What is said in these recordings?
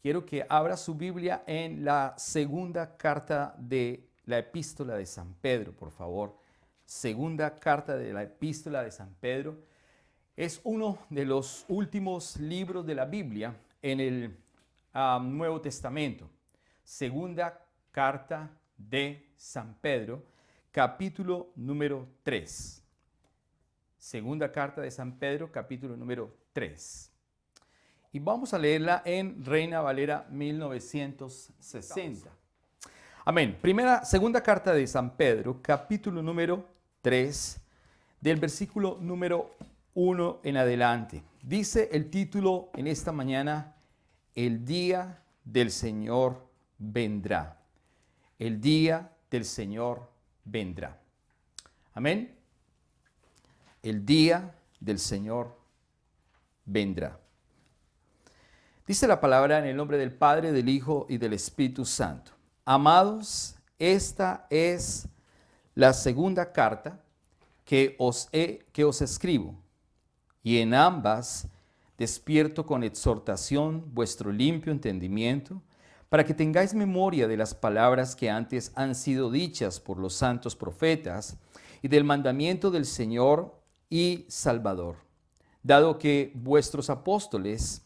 quiero que abra su Biblia en la segunda carta de la epístola de San Pedro, por favor. Segunda carta de la epístola de San Pedro. Es uno de los últimos libros de la Biblia en el Nuevo Testamento. Segunda carta de San Pedro, capítulo número 3. Segunda carta de San Pedro, capítulo número 3. Y vamos a leerla en Reina Valera 1960. Amén. Segunda carta de San Pedro, capítulo número 3, del versículo número 1 en adelante. Dice el título en esta mañana: El día del Señor vendrá. El día del Señor vendrá. Amén. El día del Señor vendrá. Dice la palabra en el nombre del Padre, del Hijo y del Espíritu Santo. Amados, esta es la segunda carta que os escribo, y en ambas despierto con exhortación vuestro limpio entendimiento, para que tengáis memoria de las palabras que antes han sido dichas por los santos profetas y del mandamiento del Señor y Salvador, dado por vuestros apóstoles.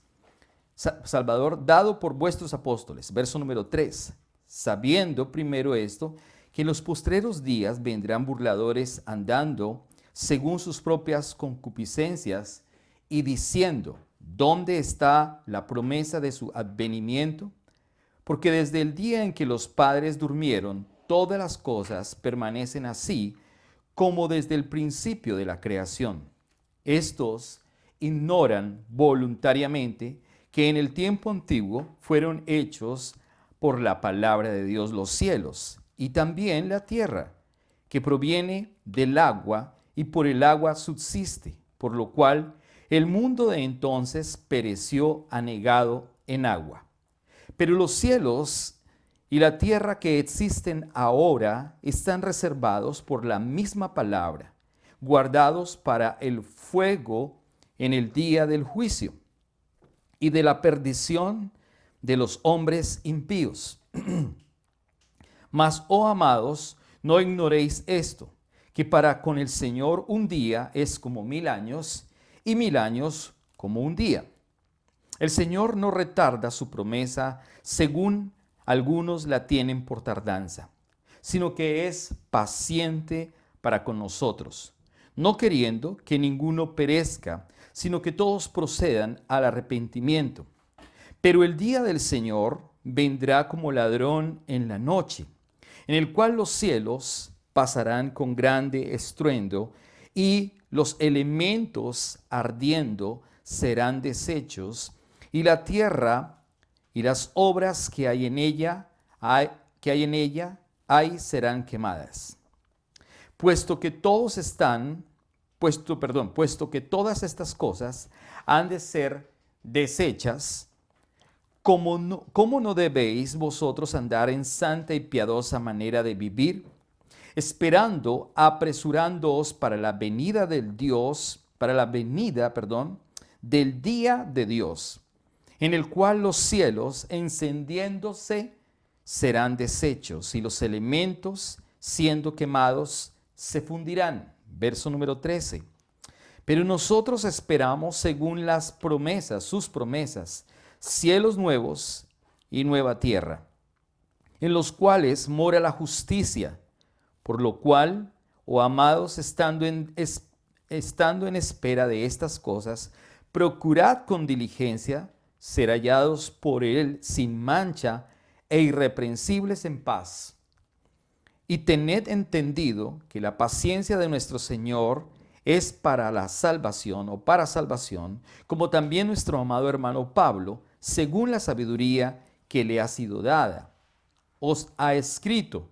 Verso número 3. Sabiendo primero esto, que en los postreros días vendrán burladores andando según sus propias concupiscencias y diciendo: ¿dónde está la promesa de su advenimiento? Porque desde el día en que los padres durmieron, todas las cosas permanecen así como desde el principio de la creación. Estos ignoran voluntariamente que en el tiempo antiguo fueron hechos por la palabra de Dios los cielos y también la tierra, que proviene del agua y por el agua subsiste, por lo cual el mundo de entonces pereció anegado en agua. Pero los cielos y la tierra que existen ahora están reservados por la misma palabra, guardados para el fuego en el día del juicio y de la perdición de los hombres impíos. Mas, oh amados, no ignoréis esto, que para con el Señor un día es como 1000 años, y 1000 años como un día. El Señor no retarda su promesa, según algunos la tienen por tardanza, sino que es paciente para con nosotros, no queriendo que ninguno perezca, sino que todos procedan al arrepentimiento. Pero el día del Señor vendrá como ladrón en la noche, en el cual los cielos pasarán con grande estruendo, y los elementos ardiendo serán deshechos, y la tierra y las obras que hay en ella serán quemadas. Puesto que todas estas cosas han de ser deshechas, ¿cómo no debéis vosotros andar en santa y piadosa manera de vivir, apresurándoos para la venida del día de Dios, en el cual los cielos, encendiéndose, serán deshechos, y los elementos, siendo quemados, se fundirán? Verso número 13. Pero nosotros esperamos según las promesas, sus promesas, cielos nuevos y nueva tierra, en los cuales mora la justicia. Por lo cual, oh amados, estando en espera de estas cosas, procurad con diligencia ser hallados por Él sin mancha e irreprensibles en paz. Y tened entendido que la paciencia de nuestro Señor es para salvación, como también nuestro amado hermano Pablo, según la sabiduría que le ha sido dada, os ha escrito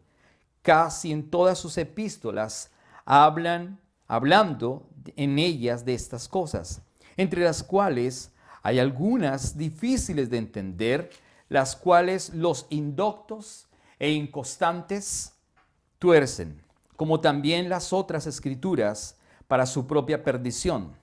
casi en todas sus epístolas, hablando en ellas de estas cosas, entre las cuales hay algunas difíciles de entender, las cuales los indoctos e inconstantes tuercen, como también las otras escrituras, para su propia perdición.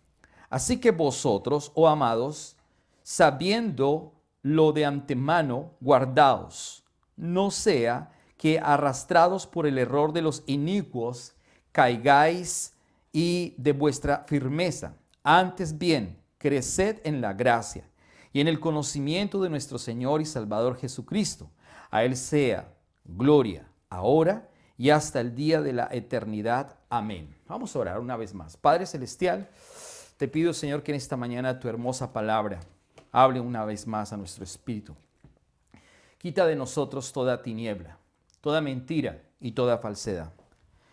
Así que vosotros, oh amados, sabiendo lo de antemano guardaos, no sea que arrastrados por el error de los inicuos caigáis y de vuestra firmeza. Antes bien, creced en la gracia y en el conocimiento de nuestro Señor y Salvador Jesucristo. A Él sea gloria ahora y hasta el día de la eternidad. Amén. Vamos a orar una vez más. Padre Celestial, te pido, Señor, que en esta mañana tu hermosa palabra hable una vez más a nuestro espíritu. Quita de nosotros toda tiniebla, toda mentira y toda falsedad.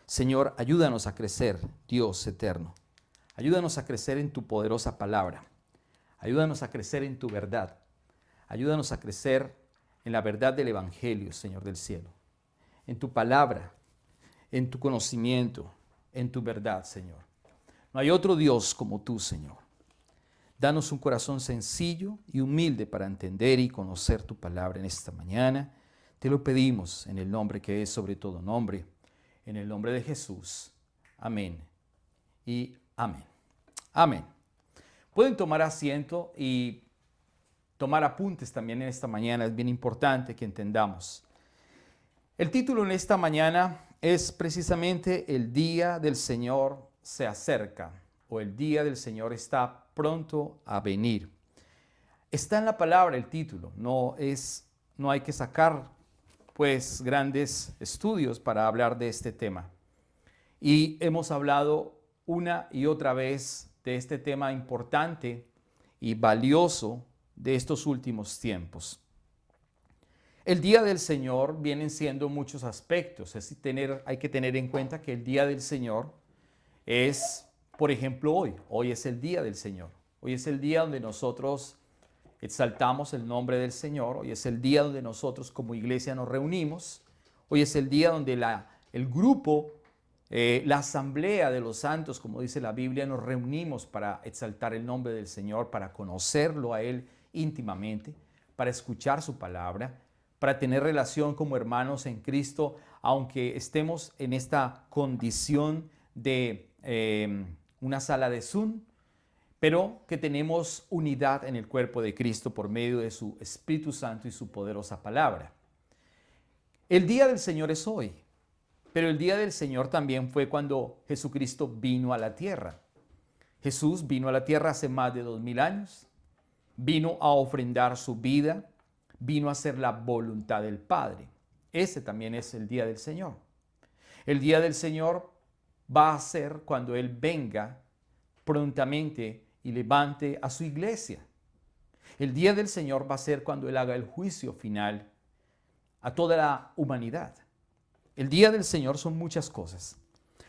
Señor, ayúdanos a crecer, Dios eterno. Ayúdanos a crecer en tu poderosa palabra. Ayúdanos a crecer en tu verdad. Ayúdanos a crecer en la verdad del Evangelio, Señor del cielo. En tu palabra, en tu conocimiento, en tu verdad, Señor. No hay otro Dios como tú, Señor. Danos un corazón sencillo y humilde para entender y conocer tu palabra en esta mañana. Te lo pedimos en el nombre que es sobre todo nombre, en el nombre de Jesús. Amén y amén. Amén. Pueden tomar asiento y tomar apuntes también en esta mañana. Es bien importante que entendamos. El título en esta mañana es precisamente El día del Señor se acerca, o el día del Señor está pronto a venir. Está en la palabra el título, no hay que sacar pues grandes estudios para hablar de este tema. Y hemos hablado una y otra vez de este tema importante y valioso de estos últimos tiempos. El día del Señor vienen siendo muchos aspectos. Hay que tener en cuenta que el día del Señor es, por ejemplo, hoy. Hoy es el día del Señor. Hoy es el día donde nosotros exaltamos el nombre del Señor. Hoy es el día donde nosotros como iglesia nos reunimos. Hoy es el día donde el grupo, la asamblea de los santos, como dice la Biblia, nos reunimos para exaltar el nombre del Señor, para conocerlo a Él íntimamente, para escuchar su palabra, para tener relación como hermanos en Cristo, aunque estemos en esta condición de una sala de Zoom, pero que tenemos unidad en el cuerpo de Cristo por medio de su Espíritu Santo y su poderosa palabra. El día del Señor es hoy, pero el día del Señor también fue cuando Jesucristo vino a la tierra. Jesús vino a la tierra hace más de 2000 años, vino a ofrendar su vida, vino a hacer la voluntad del Padre. Ese también es el día del Señor. El día del Señor va a ser cuando Él venga prontamente y levante a su iglesia. El día del Señor va a ser cuando Él haga el juicio final a toda la humanidad. El día del Señor son muchas cosas,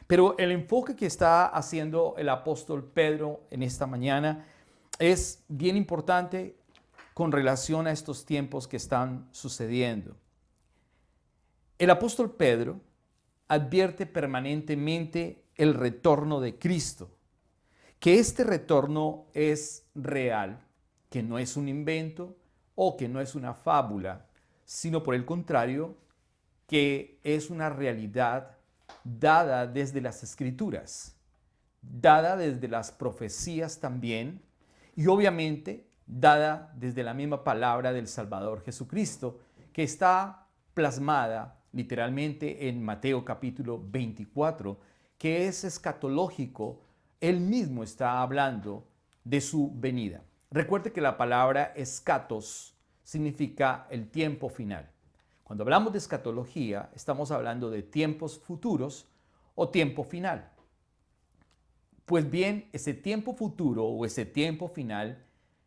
pero el enfoque que está haciendo el apóstol Pedro en esta mañana es bien importante con relación a estos tiempos que están sucediendo. El apóstol Pedro advierte permanentemente el retorno de Cristo, que este retorno es real, que no es un invento o que no es una fábula, sino por el contrario, que es una realidad dada desde las Escrituras, dada desde las profecías también, y obviamente dada desde la misma palabra del Salvador Jesucristo, que está plasmada literalmente en Mateo capítulo 24, que es escatológico. Él mismo está hablando de su venida. Recuerde que la palabra escatos significa el tiempo final. Cuando hablamos de escatología, estamos hablando de tiempos futuros o tiempo final. Pues bien, ese tiempo futuro o ese tiempo final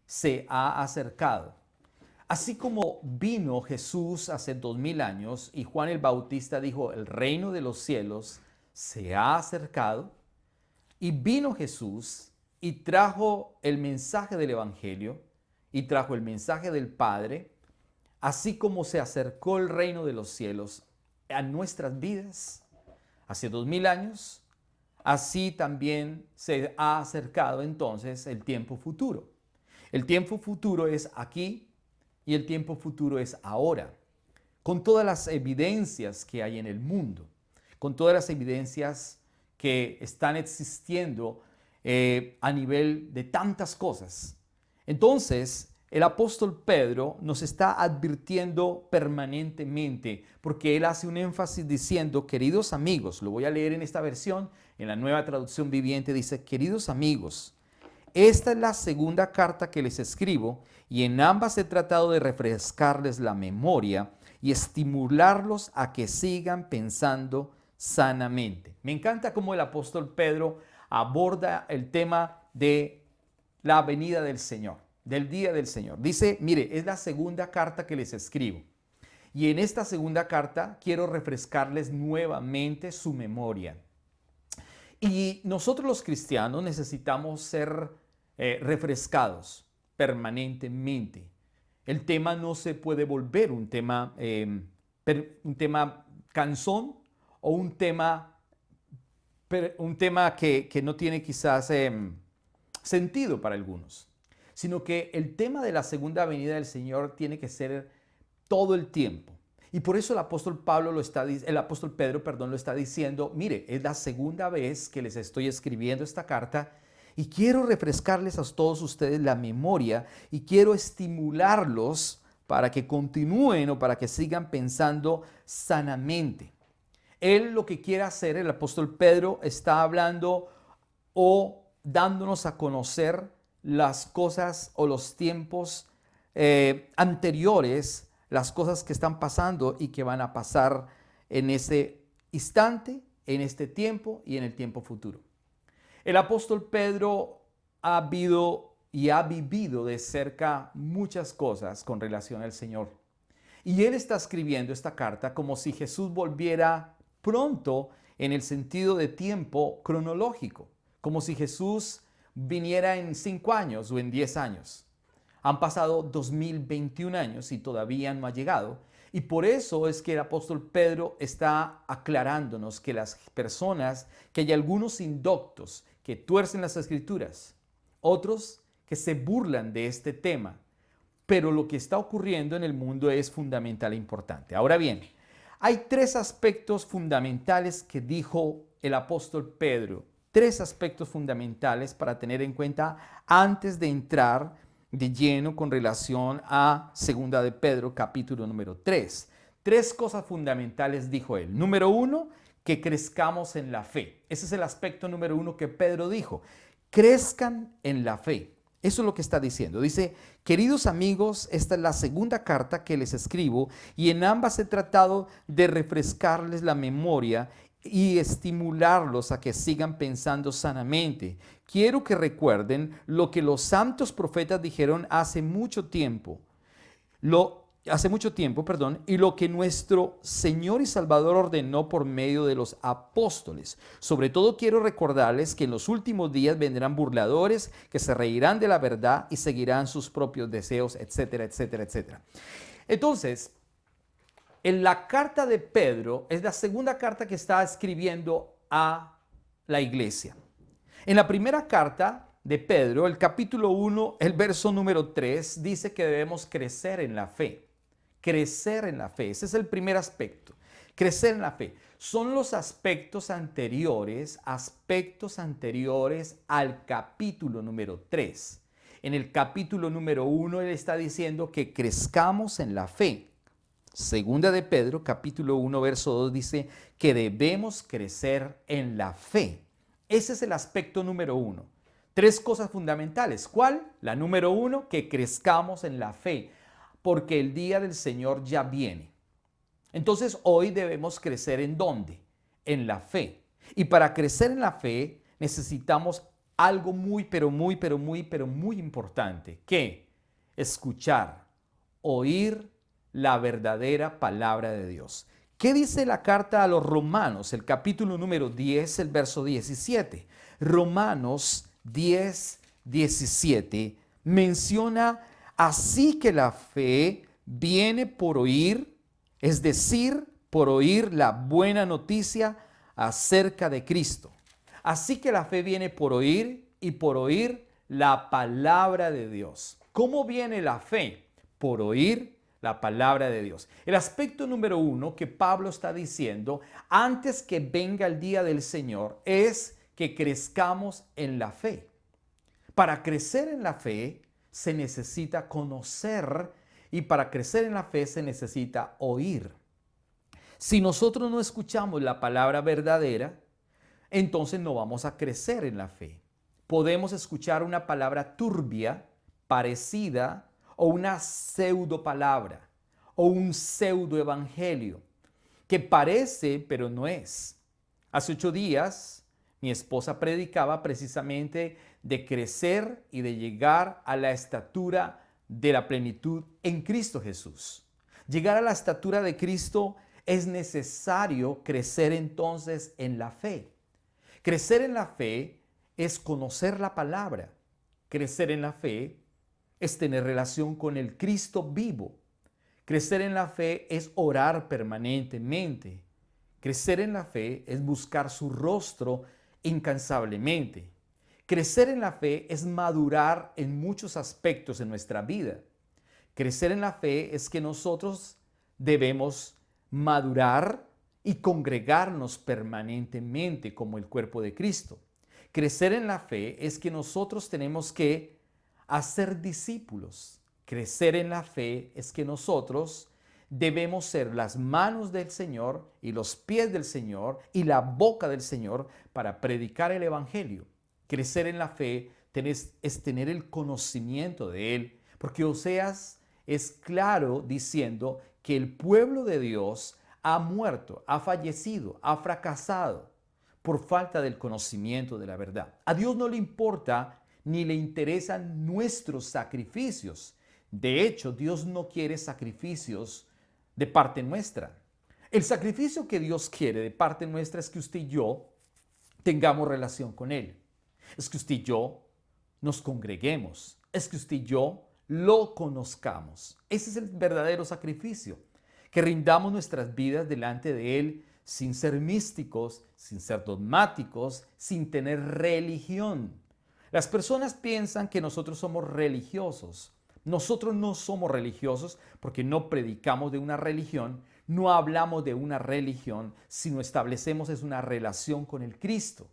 se ha acercado. Así como vino Jesús hace 2000 años y Juan el Bautista dijo, el reino de los cielos se ha acercado, y vino Jesús y trajo el mensaje del Evangelio y trajo el mensaje del Padre, así como se acercó el reino de los cielos a nuestras vidas hace 2000 años, así también se ha acercado entonces el tiempo futuro. El tiempo futuro es aquí y el tiempo futuro es ahora, con todas las evidencias que hay en el mundo, con todas las evidencias que están existiendo a nivel de tantas cosas. Entonces, el apóstol Pedro nos está advirtiendo permanentemente, porque él hace un énfasis diciendo, queridos amigos, lo voy a leer en esta versión, en la Nueva Traducción Viviente, dice, queridos amigos, esta es la segunda carta que les escribo y en ambas he tratado de refrescarles la memoria y estimularlos a que sigan pensando sanamente. Me encanta cómo el apóstol Pedro aborda el tema de la venida del Señor, del día del Señor. Dice, mire, es la segunda carta que les escribo. Y en esta segunda carta quiero refrescarles nuevamente su memoria. Y nosotros los cristianos necesitamos ser refrescados permanentemente. El tema no se puede volver un tema cansón o un tema que no tiene quizás sentido para algunos, sino que el tema de la segunda venida del Señor tiene que ser todo el tiempo. Y por eso el apóstol Pedro, lo está diciendo, mire, es la segunda vez que les estoy escribiendo esta carta y quiero refrescarles a todos ustedes la memoria y quiero estimularlos para que continúen o para que sigan pensando sanamente. Él lo que quiere hacer, el apóstol Pedro está hablando o dándonos a conocer las cosas o los tiempos anteriores, las cosas que están pasando y que van a pasar en ese instante, en este tiempo y en el tiempo futuro. El apóstol Pedro ha vivido de cerca muchas cosas con relación al Señor. Y él está escribiendo esta carta como si Jesús volviera pronto en el sentido de tiempo cronológico, como si Jesús viniera en 5 años o en 10 años. Han pasado 2021 años y todavía no ha llegado. Y por eso es que el apóstol Pedro está aclarándonos que las personas, que hay algunos indoctos que tuercen las escrituras, otros que se burlan de este tema, pero lo que está ocurriendo en el mundo es fundamental e importante. Ahora bien, hay 3 aspectos fundamentales que dijo el apóstol Pedro, 3 aspectos fundamentales para tener en cuenta antes de entrar de lleno con relación a Segunda de Pedro, capítulo número 3. 3 cosas fundamentales dijo él. Número 1, que crezcamos en la fe. Ese es el aspecto número 1 que Pedro dijo. Crezcan en la fe. Eso es lo que está diciendo. Dice, queridos amigos, esta es la segunda carta que les escribo y en ambas he tratado de refrescarles la memoria y estimularlos a que sigan pensando sanamente. Quiero que recuerden lo que los santos profetas dijeron hace mucho tiempo, y lo que nuestro Señor y Salvador ordenó por medio de los apóstoles. Sobre todo quiero recordarles que en los últimos días vendrán burladores que se reirán de la verdad y seguirán sus propios deseos, etcétera, etcétera, etcétera. Entonces, en la carta de Pedro es la segunda carta que está escribiendo a la iglesia. En la primera carta de Pedro, el capítulo 1, el verso número 3, dice que debemos crecer en la fe. Crecer en la fe, ese es el primer aspecto. Crecer en la fe. Son los aspectos anteriores al capítulo número 3. En el capítulo número 1, él está diciendo que crezcamos en la fe. Segunda de Pedro, capítulo 1, verso 2, dice que debemos crecer en la fe. Ese es el aspecto número 1. 3 cosas fundamentales. ¿Cuál? La número 1, que crezcamos en la fe, porque el día del Señor ya viene. Entonces, hoy debemos crecer ¿en dónde? En la fe. Y para crecer en la fe necesitamos algo muy importante. ¿Qué? Escuchar, oír la verdadera palabra de Dios. ¿Qué dice la carta a los Romanos? El capítulo número 10, el verso 17. Romanos 10, 17 menciona, así que la fe viene por oír, es decir, por oír la buena noticia acerca de Cristo. Así que la fe viene por oír y por oír la palabra de Dios. ¿Cómo viene la fe? Por oír la palabra de Dios. El aspecto número 1 que Pablo está diciendo antes que venga el día del Señor es que crezcamos en la fe. Para crecer en la fe se necesita conocer y para crecer en la fe se necesita oír. Si nosotros no escuchamos la palabra verdadera, entonces no vamos a crecer en la fe. Podemos escuchar una palabra turbia, parecida, o una pseudo palabra, o un pseudo evangelio, que parece pero no es. Hace 8 días mi esposa predicaba precisamente de crecer y de llegar a la estatura de la plenitud en Cristo Jesús. Llegar a la estatura de Cristo es necesario crecer entonces en la fe. Crecer en la fe es conocer la palabra. Crecer en la fe es tener relación con el Cristo vivo. Crecer en la fe es orar permanentemente. Crecer en la fe es buscar su rostro incansablemente. Crecer en la fe es madurar en muchos aspectos en nuestra vida. Crecer en la fe es que nosotros debemos madurar y congregarnos permanentemente como el cuerpo de Cristo. Crecer en la fe es que nosotros tenemos que hacer discípulos. Crecer en la fe es que nosotros debemos ser las manos del Señor y los pies del Señor y la boca del Señor para predicar el Evangelio. Crecer en la fe es tener el conocimiento de Él, porque Oseas es claro diciendo que el pueblo de Dios ha muerto, ha fallecido, ha fracasado por falta del conocimiento de la verdad. A Dios no le importa ni le interesan nuestros sacrificios. De hecho, Dios no quiere sacrificios de parte nuestra. El sacrificio que Dios quiere de parte nuestra es que usted y yo tengamos relación con Él. Es que usted y yo nos congreguemos. Es que usted y yo lo conozcamos. Ese es el verdadero sacrificio. Que rindamos nuestras vidas delante de Él sin ser místicos, sin ser dogmáticos, sin tener religión. Las personas piensan que nosotros somos religiosos. Nosotros no somos religiosos porque no predicamos de una religión, no hablamos de una religión, sino establecemos es una relación con el Cristo.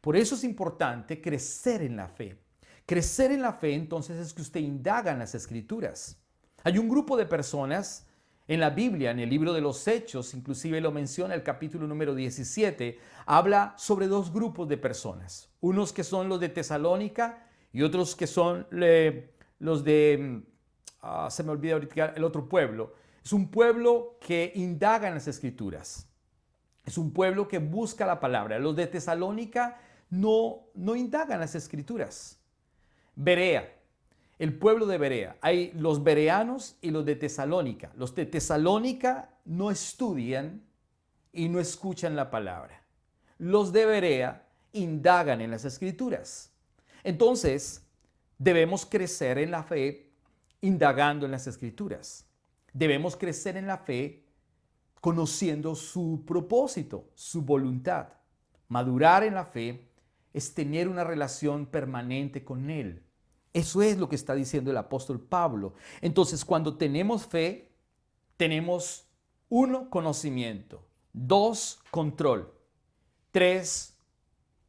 Por eso es importante crecer en la fe. Crecer en la fe entonces es que usted indaga en las Escrituras. Hay un grupo de personas en la Biblia, en el libro de los Hechos, inclusive lo menciona el capítulo número 17, habla sobre 2 grupos de personas. Unos que son los de Tesalónica y otros que son los de, se me olvida ahorita el otro pueblo. Es un pueblo que indaga en las Escrituras. Es un pueblo que busca la palabra. Los de Tesalónica no indagan las Escrituras. Berea. El pueblo de Berea. Hay los bereanos y los de Tesalónica. Los de Tesalónica no estudian y no escuchan la palabra. Los de Berea indagan en las Escrituras. Entonces, debemos crecer en la fe indagando en las Escrituras. Debemos crecer en la fe conociendo su propósito, su voluntad. Madurar en la fe es tener una relación permanente con Él. Eso es lo que está diciendo el apóstol Pablo. Entonces, cuando tenemos fe, tenemos 1, conocimiento, 2, control, 3,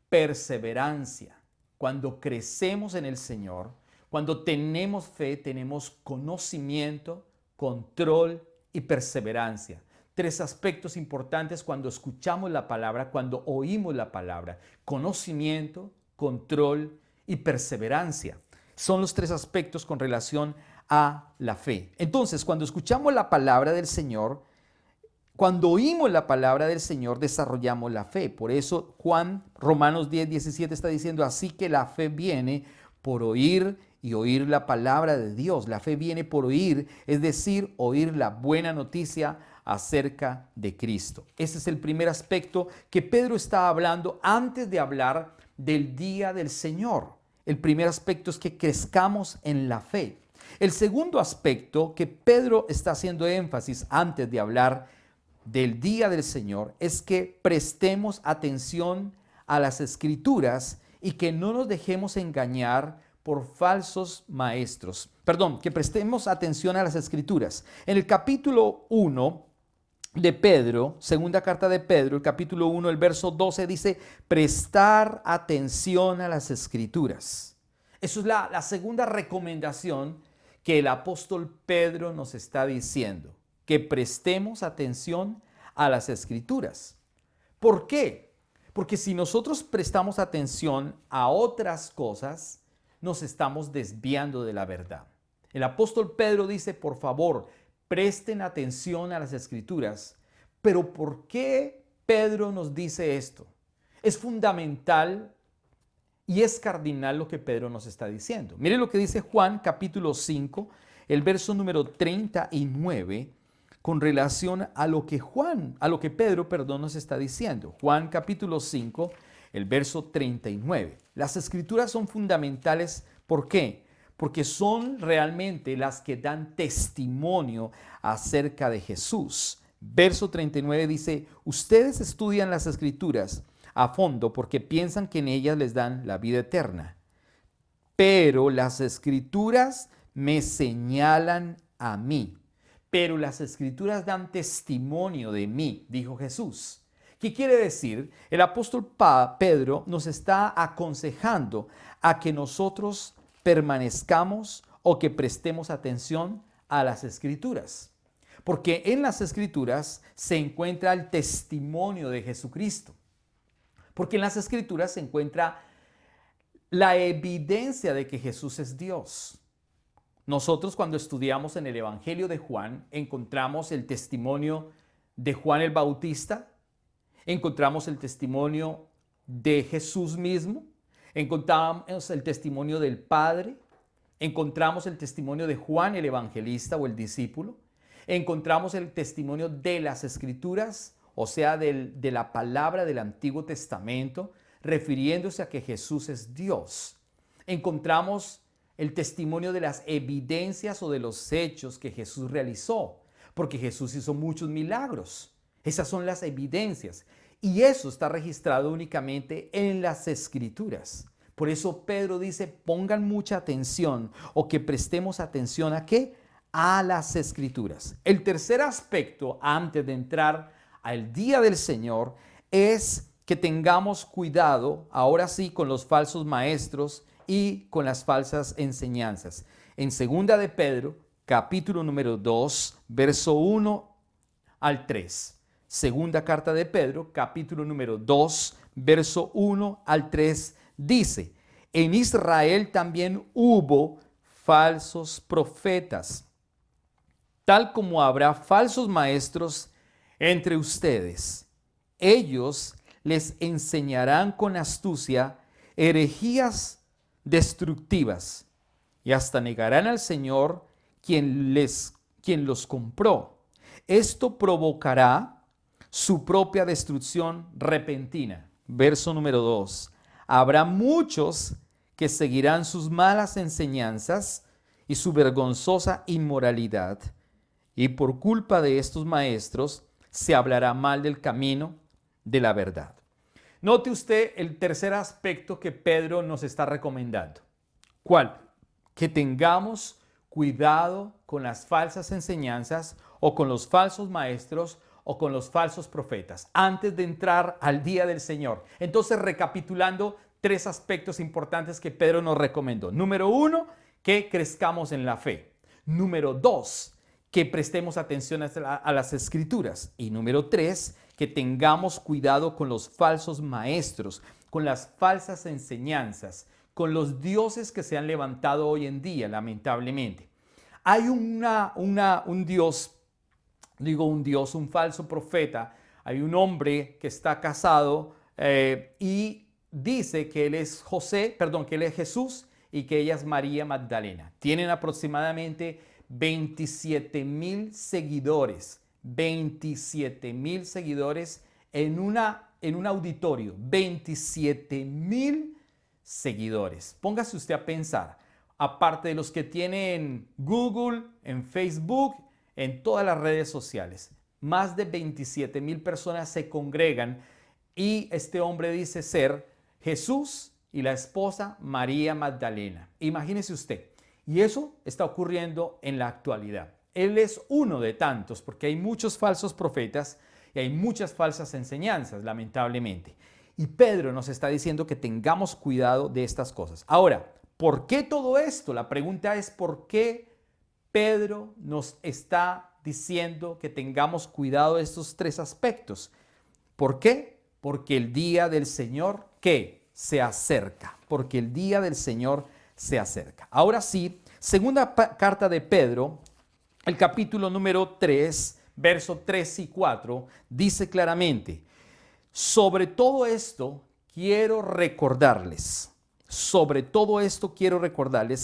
perseverancia. Cuando crecemos en el Señor, cuando tenemos fe, tenemos conocimiento, control y perseverancia. 3 aspectos importantes cuando escuchamos la palabra, cuando oímos la palabra. Conocimiento, control y perseverancia. Son los 3 aspectos con relación a la fe. Entonces, cuando escuchamos la palabra del Señor, cuando oímos la palabra del Señor, desarrollamos la fe. Por eso Romanos 10:17 está diciendo, así que la fe viene por oír y oír la palabra de Dios. La fe viene por oír, es decir, oír la buena noticia acerca de Cristo. Ese es el primer aspecto que Pedro está hablando antes de hablar del día del Señor. El primer aspecto es que crezcamos en la fe. El segundo aspecto que Pedro está haciendo énfasis antes de hablar del día del Señor es que prestemos atención a las Escrituras y que no nos dejemos engañar por falsos maestros. Que prestemos atención a las Escrituras. En el capítulo 1 de Pedro, segunda carta de Pedro, el capítulo 1, el verso 12 dice, prestar atención a las Escrituras. Eso es la segunda recomendación que el apóstol Pedro nos está diciendo, que prestemos atención a las Escrituras. ¿Por qué? Porque si nosotros prestamos atención a otras cosas, nos estamos desviando de la verdad. El apóstol Pedro dice, por favor, presten atención a las Escrituras. Pero ¿por qué Pedro nos dice esto? Es fundamental y es cardinal lo que Pedro nos está diciendo. Miren lo que dice Juan capítulo 5, el verso número 39, con relación a lo que Pedro, nos está diciendo. Juan capítulo 5, el verso 39. Las Escrituras son fundamentales. ¿Por qué? Porque son realmente las que dan testimonio acerca de Jesús. Verso 39 dice, ustedes estudian las Escrituras a fondo porque piensan que en ellas les dan la vida eterna. Pero las Escrituras me señalan a mí. Pero las Escrituras dan testimonio de mí, dijo Jesús. ¿Qué quiere decir? El apóstol Pedro nos está aconsejando a que nosotros permanezcamos o que prestemos atención a las Escrituras. Porque en las Escrituras se encuentra el testimonio de Jesucristo. Porque en las Escrituras se encuentra la evidencia de que Jesús es Dios. Nosotros cuando estudiamos en el Evangelio de Juan, encontramos el testimonio de Juan el Bautista, encontramos el testimonio de Jesús mismo, encontramos el testimonio del Padre, encontramos el testimonio de Juan el Evangelista o el discípulo, encontramos el testimonio de las Escrituras, o sea, de la palabra del Antiguo Testamento, refiriéndose a que Jesús es Dios. Encontramos el testimonio de las evidencias o de los hechos que Jesús realizó, porque Jesús hizo muchos milagros. Esas son las evidencias. Y eso está registrado únicamente en las Escrituras. Por eso Pedro dice, pongan mucha atención o que prestemos atención ¿a qué? A las Escrituras. El tercer aspecto, antes de entrar al día del Señor, es que tengamos cuidado, ahora sí, con los falsos maestros y con las falsas enseñanzas. En 2 de Pedro, capítulo número 2, verso 1 al 3. Segunda carta de Pedro, capítulo número 2, verso 1 al 3, dice, en Israel también hubo falsos profetas, tal como habrá falsos maestros entre ustedes. Ellos les enseñarán con astucia herejías destructivas y hasta negarán al Señor quien los compró. Esto provocará su propia destrucción repentina. Verso número 2. Habrá muchos que seguirán sus malas enseñanzas y su vergonzosa inmoralidad, y por culpa de estos maestros se hablará mal del camino de la verdad. Note usted el tercer aspecto que Pedro nos está recomendando. ¿Cuál? Que tengamos cuidado con las falsas enseñanzas o con los falsos maestros o con los falsos profetas antes de entrar al día del Señor. Entonces, recapitulando, tres aspectos importantes que Pedro nos recomendó. Número 1, que crezcamos en la fe. Número 2, que prestemos atención a las Escrituras. Y número 3, que tengamos cuidado con los falsos maestros, con las falsas enseñanzas, con los dioses que se han levantado hoy en día, lamentablemente. Hay un falso profeta. Hay un hombre que está casado y dice que él es que él es Jesús y que ella es María Magdalena. Tienen aproximadamente 27,000 seguidores. 27,000 seguidores en un auditorio. 27,000 seguidores. Póngase usted a pensar. Aparte de los que tienen Google, en Facebook, en todas las redes sociales. Más de 27,000 personas se congregan y este hombre dice ser Jesús y la esposa María Magdalena. Imagínese usted. Y eso está ocurriendo en la actualidad. Él es uno de tantos porque hay muchos falsos profetas y hay muchas falsas enseñanzas, lamentablemente. Y Pedro nos está diciendo que tengamos cuidado de estas cosas. Ahora, ¿Por qué todo esto? La pregunta es ¿por qué Pedro nos está diciendo que tengamos cuidado de estos tres aspectos? ¿Por qué? Porque el día del Señor, ¿qué? Se acerca. Porque el día del Señor se acerca. Ahora sí, segunda carta de Pedro, el capítulo número 3, verso 3 y 4, dice claramente, sobre todo esto quiero recordarles,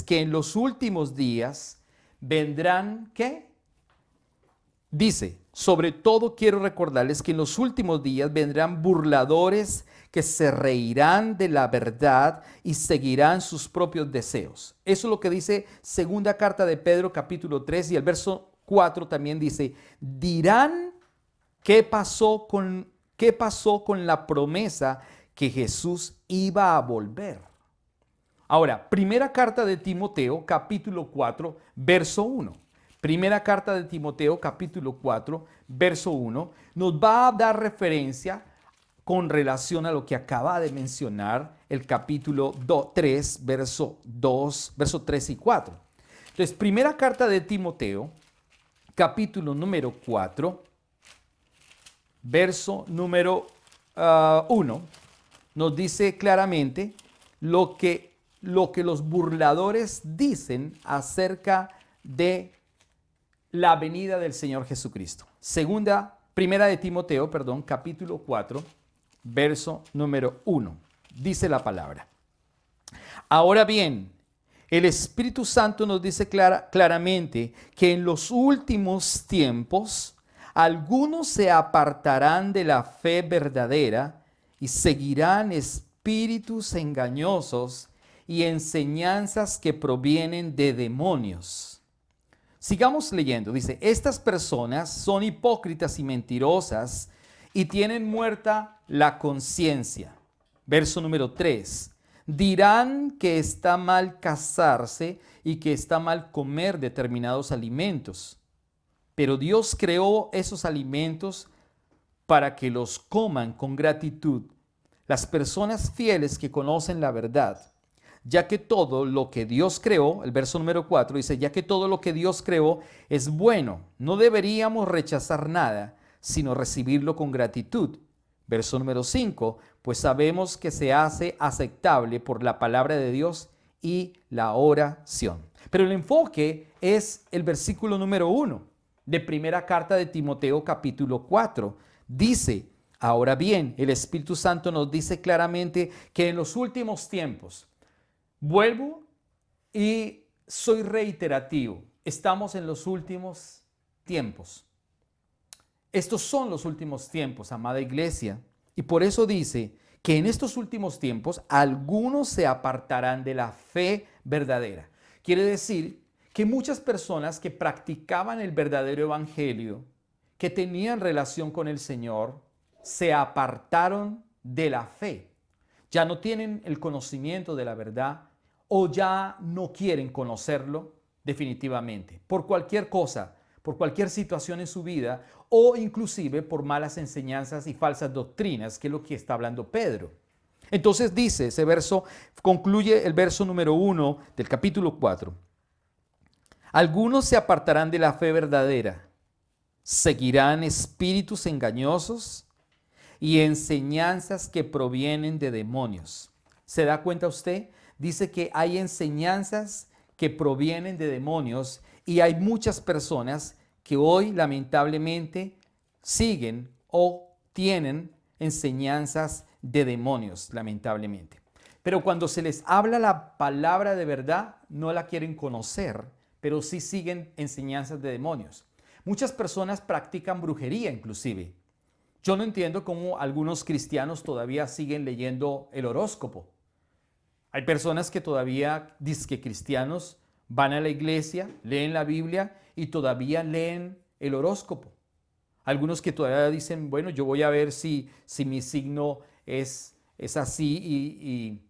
que en los últimos días vendrán, ¿qué? Dice, sobre todo quiero recordarles que en los últimos días vendrán burladores que se reirán de la verdad y seguirán sus propios deseos. Eso es lo que dice segunda carta de Pedro capítulo 3 y el verso 4 también dice, dirán qué pasó con la promesa que Jesús iba a volver. Ahora, primera carta de Timoteo capítulo 4 verso 1. Primera carta de Timoteo, capítulo 4, verso 1, nos va a dar referencia con relación a lo que acaba de mencionar el capítulo 3, verso 3 y 4. Entonces, primera carta de Timoteo, capítulo número 4, verso número 1, nos dice claramente lo que los burladores dicen acerca de la venida del Señor Jesucristo. Primera de Timoteo, capítulo 4, verso número 1. Dice la palabra. Ahora bien, el Espíritu Santo nos dice claramente que en los últimos tiempos algunos se apartarán de la fe verdadera y seguirán espíritus engañosos y enseñanzas que provienen de demonios. Sigamos leyendo. Dice, estas personas son hipócritas y mentirosas y tienen muerta la conciencia. Verso número 3. Dirán que está mal casarse y que está mal comer determinados alimentos. Pero Dios creó esos alimentos para que los coman con gratitud las personas fieles que conocen la verdad. Ya que todo lo que Dios creó, el verso número 4 dice, ya que todo lo que Dios creó es bueno, no deberíamos rechazar nada, sino recibirlo con gratitud. Verso número 5, pues sabemos que se hace aceptable por la palabra de Dios y la oración. Pero el enfoque es el versículo número 1 de primera carta de Timoteo capítulo 4. Dice, ahora bien, el Espíritu Santo nos dice claramente que en los últimos tiempos, vuelvo y soy reiterativo. Estamos en los últimos tiempos. Estos son los últimos tiempos, amada iglesia. Y por eso dice que en estos últimos tiempos algunos se apartarán de la fe verdadera. Quiere decir que muchas personas que practicaban el verdadero evangelio, que tenían relación con el Señor, se apartaron de la fe. Ya no tienen el conocimiento de la verdad o ya no quieren conocerlo definitivamente, por cualquier cosa, por cualquier situación en su vida o inclusive por malas enseñanzas y falsas doctrinas, que es lo que está hablando Pedro. Entonces dice ese verso, concluye el verso número 1 del capítulo 4. Algunos se apartarán de la fe verdadera, seguirán espíritus engañosos y enseñanzas que provienen de demonios. ¿Se da cuenta usted? Dice que hay enseñanzas que provienen de demonios y hay muchas personas que hoy lamentablemente siguen o tienen enseñanzas de demonios, lamentablemente. Pero cuando se les habla la palabra de verdad, no la quieren conocer, pero sí siguen enseñanzas de demonios. Muchas personas practican brujería inclusive. Yo no entiendo cómo algunos cristianos todavía siguen leyendo el horóscopo. Hay personas que todavía, dizque cristianos, van a la iglesia, leen la Biblia y todavía leen el horóscopo. Algunos que todavía dicen, bueno, yo voy a ver si mi signo es así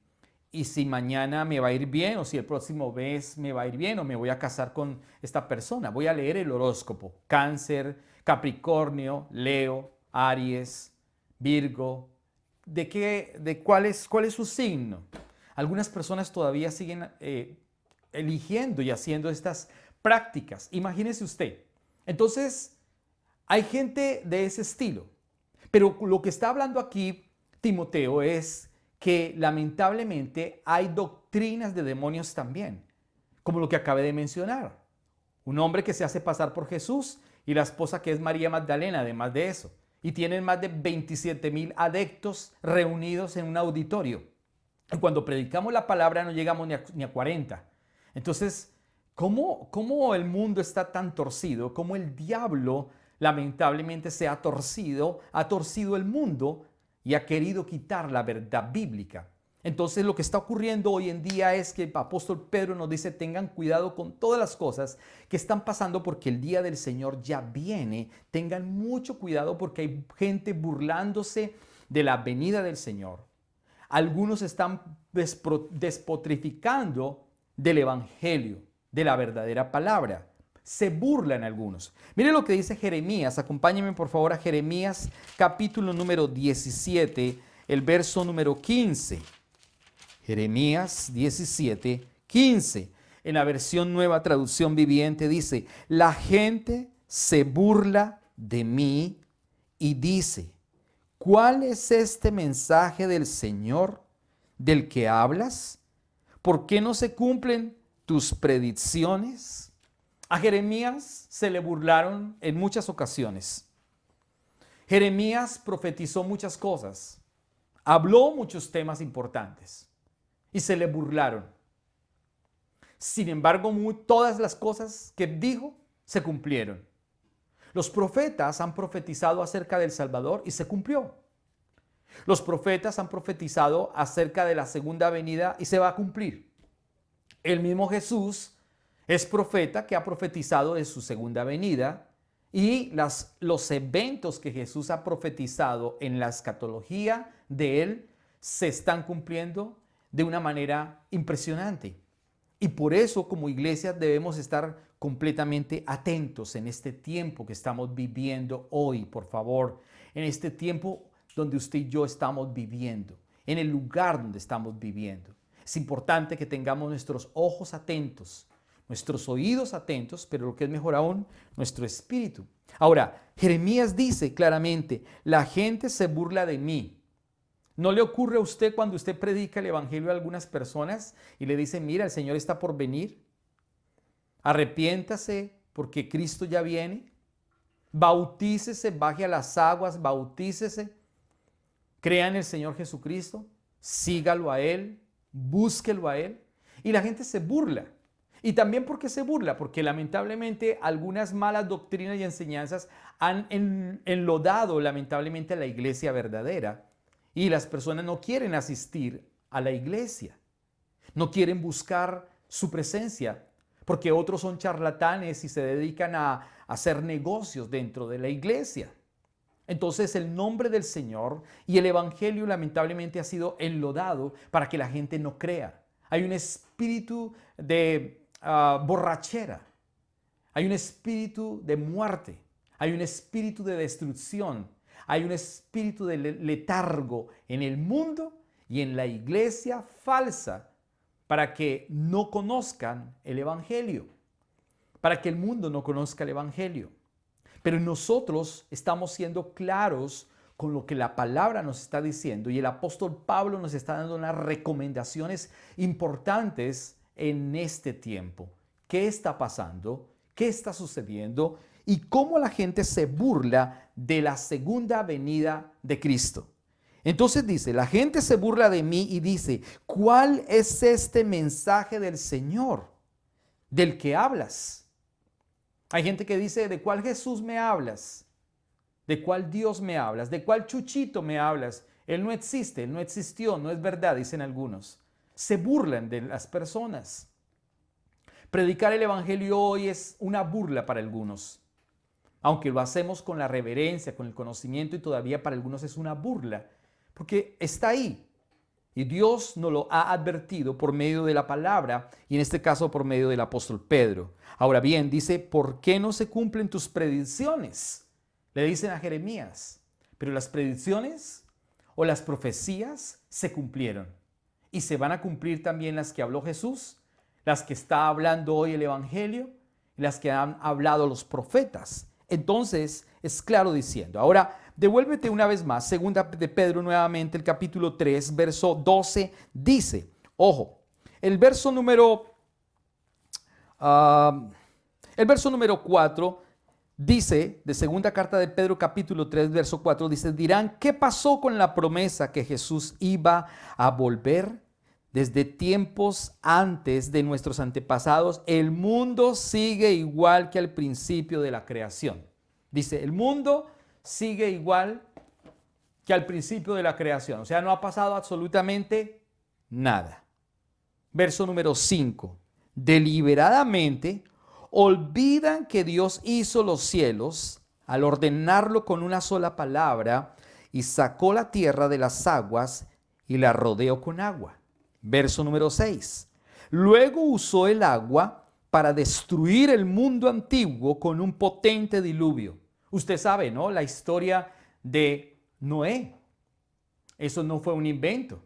y si mañana me va a ir bien o si el próximo mes me va a ir bien o me voy a casar con esta persona. Voy a leer el horóscopo. Cáncer, Capricornio, Leo, Aries, Virgo. ¿Cuál es su signo? Algunas personas todavía siguen eligiendo y haciendo estas prácticas. Imagínese usted. Entonces, hay gente de ese estilo. Pero lo que está hablando aquí Timoteo es que lamentablemente hay doctrinas de demonios también, como lo que acabé de mencionar. Un hombre que se hace pasar por Jesús y la esposa que es María Magdalena, además de eso. Y tienen más de 27,000 adeptos reunidos en un auditorio. Y cuando predicamos la palabra no llegamos ni a 40. Entonces, ¿cómo el mundo está tan torcido? ¿Cómo el diablo lamentablemente se ha torcido el mundo y ha querido quitar la verdad bíblica? Entonces lo que está ocurriendo hoy en día es que el apóstol Pedro nos dice: tengan cuidado con todas las cosas que están pasando porque el día del Señor ya viene. Tengan mucho cuidado porque hay gente burlándose de la venida del Señor. Algunos están despotrificando del evangelio, de la verdadera palabra. Se burlan algunos. Mire lo que dice Jeremías. Acompáñenme por favor a Jeremías capítulo número 17, el verso número 15. Jeremías 17, 15. En la versión Nueva Traducción Viviente dice: la gente se burla de mí y dice: ¿cuál es este mensaje del Señor del que hablas? ¿Por qué no se cumplen tus predicciones? A Jeremías se le burlaron en muchas ocasiones. Jeremías profetizó muchas cosas, habló muchos temas importantes y se le burlaron. Sin embargo, todas las cosas que dijo se cumplieron. Los profetas han profetizado acerca del Salvador y se cumplió. Los profetas han profetizado acerca de la segunda venida y se va a cumplir. El mismo Jesús es profeta que ha profetizado de su segunda venida y los eventos que Jesús ha profetizado en la escatología de él se están cumpliendo de una manera impresionante. Y por eso como iglesia debemos estar completamente atentos en este tiempo que estamos viviendo hoy, por favor, en este tiempo donde usted y yo estamos viviendo, en el lugar donde estamos viviendo. Es importante que tengamos nuestros ojos atentos, nuestros oídos atentos, pero lo que es mejor aún, nuestro espíritu. Ahora, Jeremías dice claramente: la gente se burla de mí. ¿No le ocurre a usted cuando usted predica el evangelio a algunas personas y le dice: mira, el Señor está por venir? Arrepiéntase porque Cristo ya viene. Bautícese, baje a las aguas, bautícese. Crea en el Señor Jesucristo, sígalo a Él, búsquelo a Él. Y la gente se burla. Y también, ¿por qué se burla? Porque lamentablemente algunas malas doctrinas y enseñanzas han enlodado lamentablemente a la iglesia verdadera. Y las personas no quieren asistir a la iglesia. No quieren buscar su presencia porque otros son charlatanes y se dedican a hacer negocios dentro de la iglesia. Entonces el nombre del Señor y el evangelio lamentablemente ha sido enlodado para que la gente no crea. Hay un espíritu de borrachera, hay un espíritu de muerte, hay un espíritu de destrucción, hay un espíritu de letargo en el mundo y en la iglesia falsa para que no conozcan el evangelio, para que el mundo no conozca el evangelio. Pero nosotros estamos siendo claros con lo que la palabra nos está diciendo y el apóstol Pablo nos está dando unas recomendaciones importantes en este tiempo. ¿Qué está pasando? ¿Qué está sucediendo? Y cómo la gente se burla de la segunda venida de Cristo. Entonces dice: la gente se burla de mí y dice: ¿cuál es este mensaje del Señor del que hablas? Hay gente que dice: ¿de cuál Jesús me hablas? ¿De cuál Dios me hablas? ¿De cuál Chuchito me hablas? Él no existe, Él no existió, no es verdad, dicen algunos. Se burlan de las personas. Predicar el evangelio hoy es una burla para algunos. Aunque lo hacemos con la reverencia, con el conocimiento, y todavía para algunos es una burla, porque está ahí. Y Dios nos lo ha advertido por medio de la palabra y en este caso por medio del apóstol Pedro. Ahora bien, dice: ¿por qué no se cumplen tus predicciones? Le dicen a Jeremías. Pero las predicciones o las profecías se cumplieron. y se van a cumplir también las que habló Jesús, las que está hablando hoy el Evangelio y las que han hablado los profetas. Entonces es claro diciendo. Ahora, devuélvete una vez más, segunda de Pedro nuevamente, el capítulo 3, verso 12, dice, ojo, el verso número 4 dice, de segunda carta de Pedro capítulo 3, verso 4, dice, dirán, ¿qué pasó con la promesa que Jesús iba a volver? Desde tiempos antes de nuestros antepasados, el mundo sigue igual que al principio de la creación. Dice, el mundo sigue igual que al principio de la creación. O sea, no ha pasado absolutamente nada. Verso número 5. Deliberadamente olvidan que Dios hizo los cielos al ordenarlo con una sola palabra y sacó la tierra de las aguas y la rodeó con agua. Verso número 6. Luego usó el agua para destruir el mundo antiguo con un potente diluvio. Usted sabe, ¿no? La historia de Noé. Eso no fue un invento.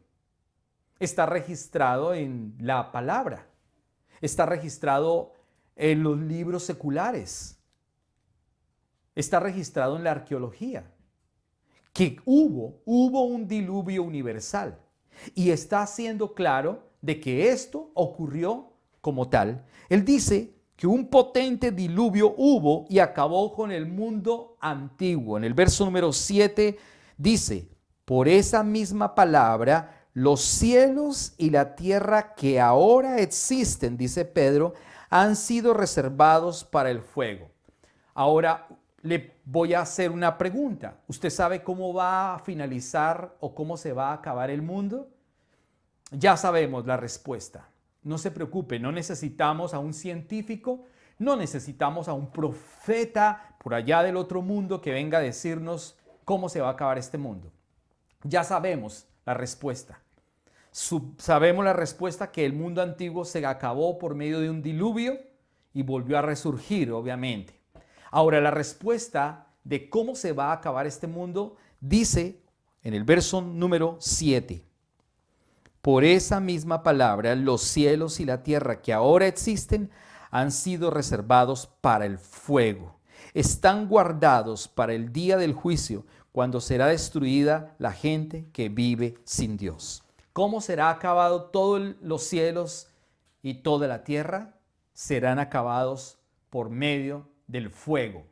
Está registrado en la palabra. Está registrado en los libros seculares. Está registrado en la arqueología. Que hubo un diluvio universal. Y está siendo claro de que esto ocurrió como tal. Él dice que un potente diluvio hubo y acabó con el mundo antiguo. En el verso número 7 dice, por esa misma palabra, los cielos y la tierra que ahora existen, dice Pedro, han sido reservados para el fuego. Ahora le voy a hacer una pregunta. ¿Usted sabe cómo va a finalizar o cómo se va a acabar el mundo? Ya sabemos la respuesta. No se preocupe, no necesitamos a un científico, no necesitamos a un profeta por allá del otro mundo que venga a decirnos cómo se va a acabar este mundo. Ya sabemos la respuesta. Sabemos la respuesta que el mundo antiguo se acabó por medio de un diluvio y volvió a resurgir, obviamente. Ahora, la respuesta de cómo se va a acabar este mundo dice en el verso número 7. Por esa misma palabra, los cielos y la tierra que ahora existen han sido reservados para el fuego. Están guardados para el día del juicio, cuando será destruida la gente que vive sin Dios. ¿Cómo será acabado todos los cielos y toda la tierra? Serán acabados por medio del fuego,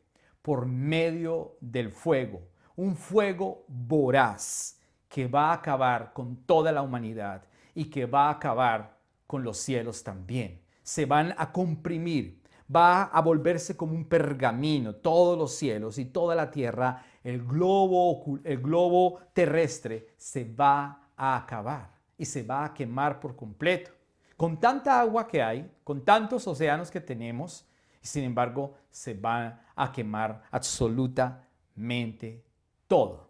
por medio del fuego. Un fuego voraz que va a acabar con toda la humanidad y que va a acabar con los cielos también. Se van a comprimir, va a volverse como un pergamino, todos los cielos y toda la tierra, el globo terrestre se va a acabar y se va a quemar por completo. Con tanta agua que hay, con tantos océanos que tenemos, y sin embargo se va a quemar absolutamente todo.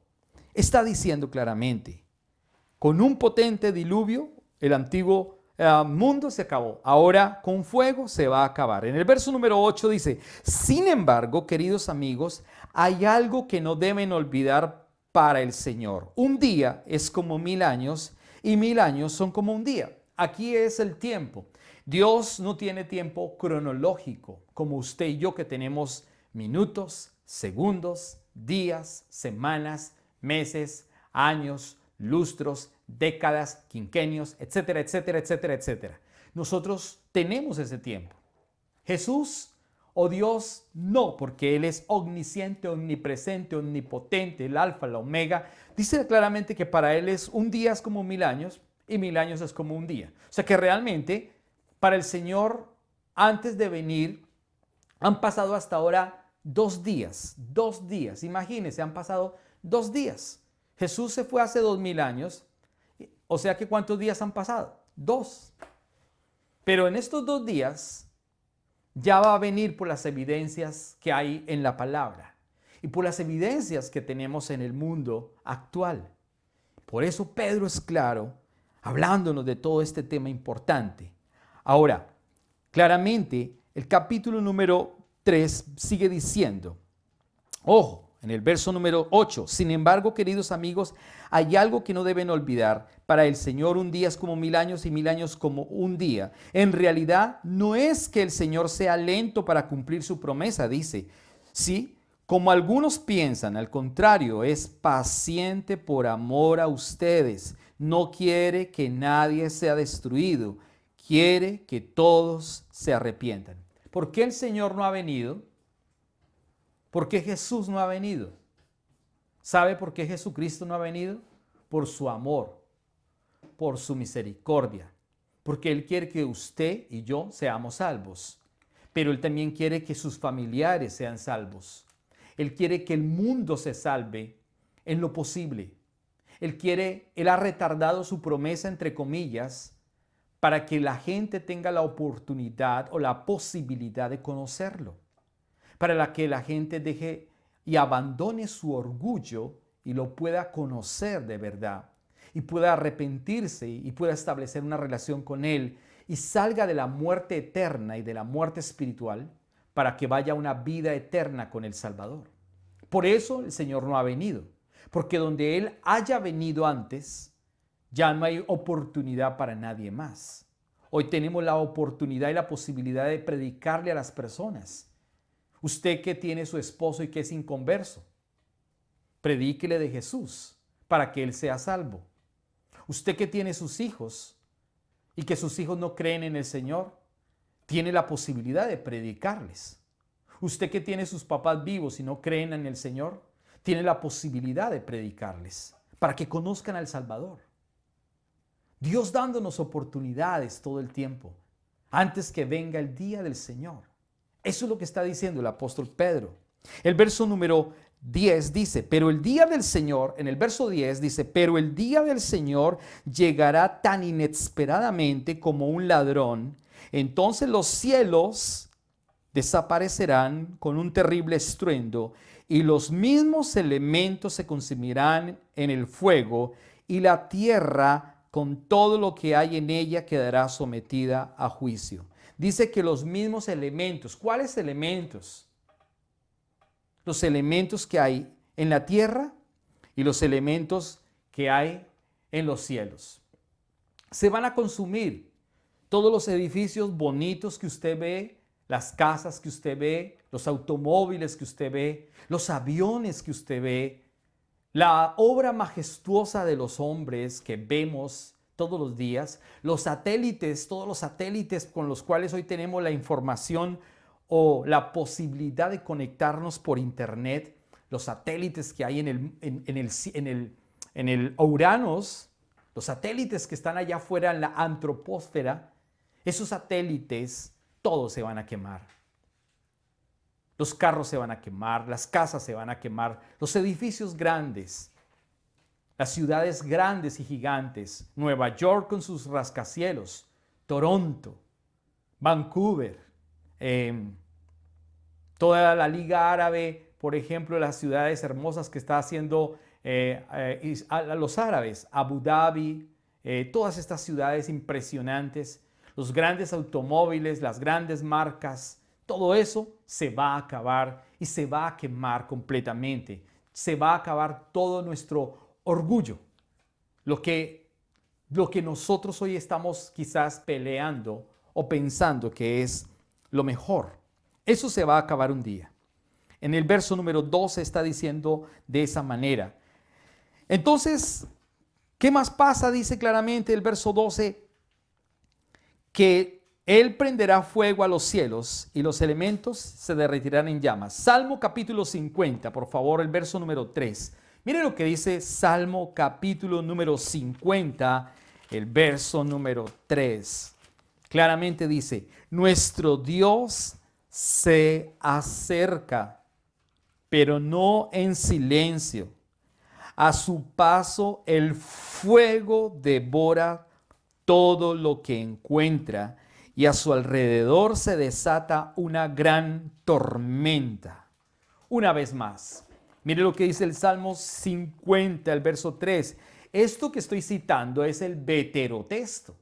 Está diciendo claramente, con un potente diluvio, el antiguo mundo se acabó. Ahora con fuego se va a acabar. En el verso número 8 dice, sin embargo, queridos amigos, hay algo que no deben olvidar para el Señor. Un día es como 1000 años y 1000 años son como un día. Aquí es el tiempo. Dios no tiene tiempo cronológico como usted y yo que tenemos minutos, segundos, días, semanas, meses, años, lustros, décadas, quinquenios, etcétera, etcétera, etcétera, etcétera. Nosotros tenemos ese tiempo. Jesús o Dios no, porque Él es omnisciente, omnipresente, omnipotente, el alfa, la omega. Dice claramente que para Él un día es como 1000 años y 1000 años es como un día. O sea que realmente para el Señor, antes de venir, han pasado hasta ahora 2 días. 2 días. Imagínense, han pasado 2 días. Jesús se fue hace 2000 años. O sea que ¿cuántos días han pasado? 2. Pero en estos 2 días ya va a venir por las evidencias que hay en la palabra y por las evidencias que tenemos en el mundo actual. Por eso Pedro es claro, hablándonos de todo este tema importante. Ahora, claramente, el capítulo número 3 sigue diciendo, ojo, en el verso número 8, sin embargo, queridos amigos, hay algo que no deben olvidar para el Señor un día es como 1000 años y 1000 años como un día. En realidad no es que el Señor sea lento para cumplir su promesa, dice. Sí, como algunos piensan, al contrario, es paciente por amor a ustedes. No quiere que nadie sea destruido, quiere que todos se arrepientan. ¿Por qué el Señor no ha venido? ¿Por qué Jesús no ha venido? ¿Sabe por qué Jesucristo no ha venido? Por su amor, por su misericordia, porque Él quiere que usted y yo seamos salvos, pero Él también quiere que sus familiares sean salvos. Él quiere que el mundo se salve en lo posible. Él ha retardado su promesa, entre comillas, para que la gente tenga la oportunidad o la posibilidad de conocerlo, para que la gente deje y abandone su orgullo y lo pueda conocer de verdad y pueda arrepentirse y pueda establecer una relación con Él y salga de la muerte eterna y de la muerte espiritual para que vaya a una vida eterna con el Salvador. Por eso el Señor no ha venido, porque donde Él haya venido antes, ya no hay oportunidad para nadie más. Hoy tenemos la oportunidad y la posibilidad de predicarle a las personas. Usted que tiene su esposo y que es inconverso, predíquele de Jesús para que él sea salvo. Usted que tiene sus hijos y que sus hijos no creen en el Señor, tiene la posibilidad de predicarles. Usted que tiene sus papás vivos y no creen en el Señor, tiene la posibilidad de predicarles para que conozcan al Salvador. Dios dándonos oportunidades todo el tiempo antes que venga el día del Señor. Eso es lo que está diciendo el apóstol Pedro. El verso número 10 dice, pero el día del Señor, en el verso 10 dice, pero el día del Señor llegará tan inesperadamente como un ladrón. Entonces los cielos desaparecerán con un terrible estruendo y los mismos elementos se consumirán en el fuego y la tierra con todo lo que hay en ella quedará sometida a juicio. Dice que los mismos elementos. ¿Cuáles elementos? Los elementos que hay en la tierra y los elementos que hay en los cielos. Se van a consumir todos los edificios bonitos que usted ve, las casas que usted ve, los automóviles que usted ve, los aviones que usted ve, la obra majestuosa de los hombres que vemos todos los días, los satélites, todos los satélites con los cuales hoy tenemos la información o la posibilidad de conectarnos por internet, los satélites que hay en el Uranus, los satélites que están allá afuera en la antropósfera, esos satélites todos se van a quemar. Los carros se van a quemar, las casas se van a quemar, los edificios grandes, las ciudades grandes y gigantes, Nueva York con sus rascacielos, Toronto, Vancouver, toda la Liga Árabe, por ejemplo, las ciudades hermosas que está haciendo los árabes, Abu Dhabi, todas estas ciudades impresionantes, los grandes automóviles, las grandes marcas, todo eso se va a acabar y se va a quemar completamente. Se va a acabar todo nuestro orgullo, lo que nosotros hoy estamos quizás peleando o pensando que es lo mejor. Eso se va a acabar un día. En el verso número 12 está diciendo de esa manera. Entonces, ¿qué más pasa? Dice claramente el verso 12, que Él prenderá fuego a los cielos y los elementos se derretirán en llamas. Salmo capítulo 50, por favor, el verso número 3. Miren lo que dice Salmo capítulo número 50, el verso número 3. Claramente dice, nuestro Dios se acerca, pero no en silencio. A su paso el fuego devora todo lo que encuentra y a su alrededor se desata una gran tormenta. Una vez más, mire lo que dice el Salmo 50, el verso 3. Esto que estoy citando es el veterotexto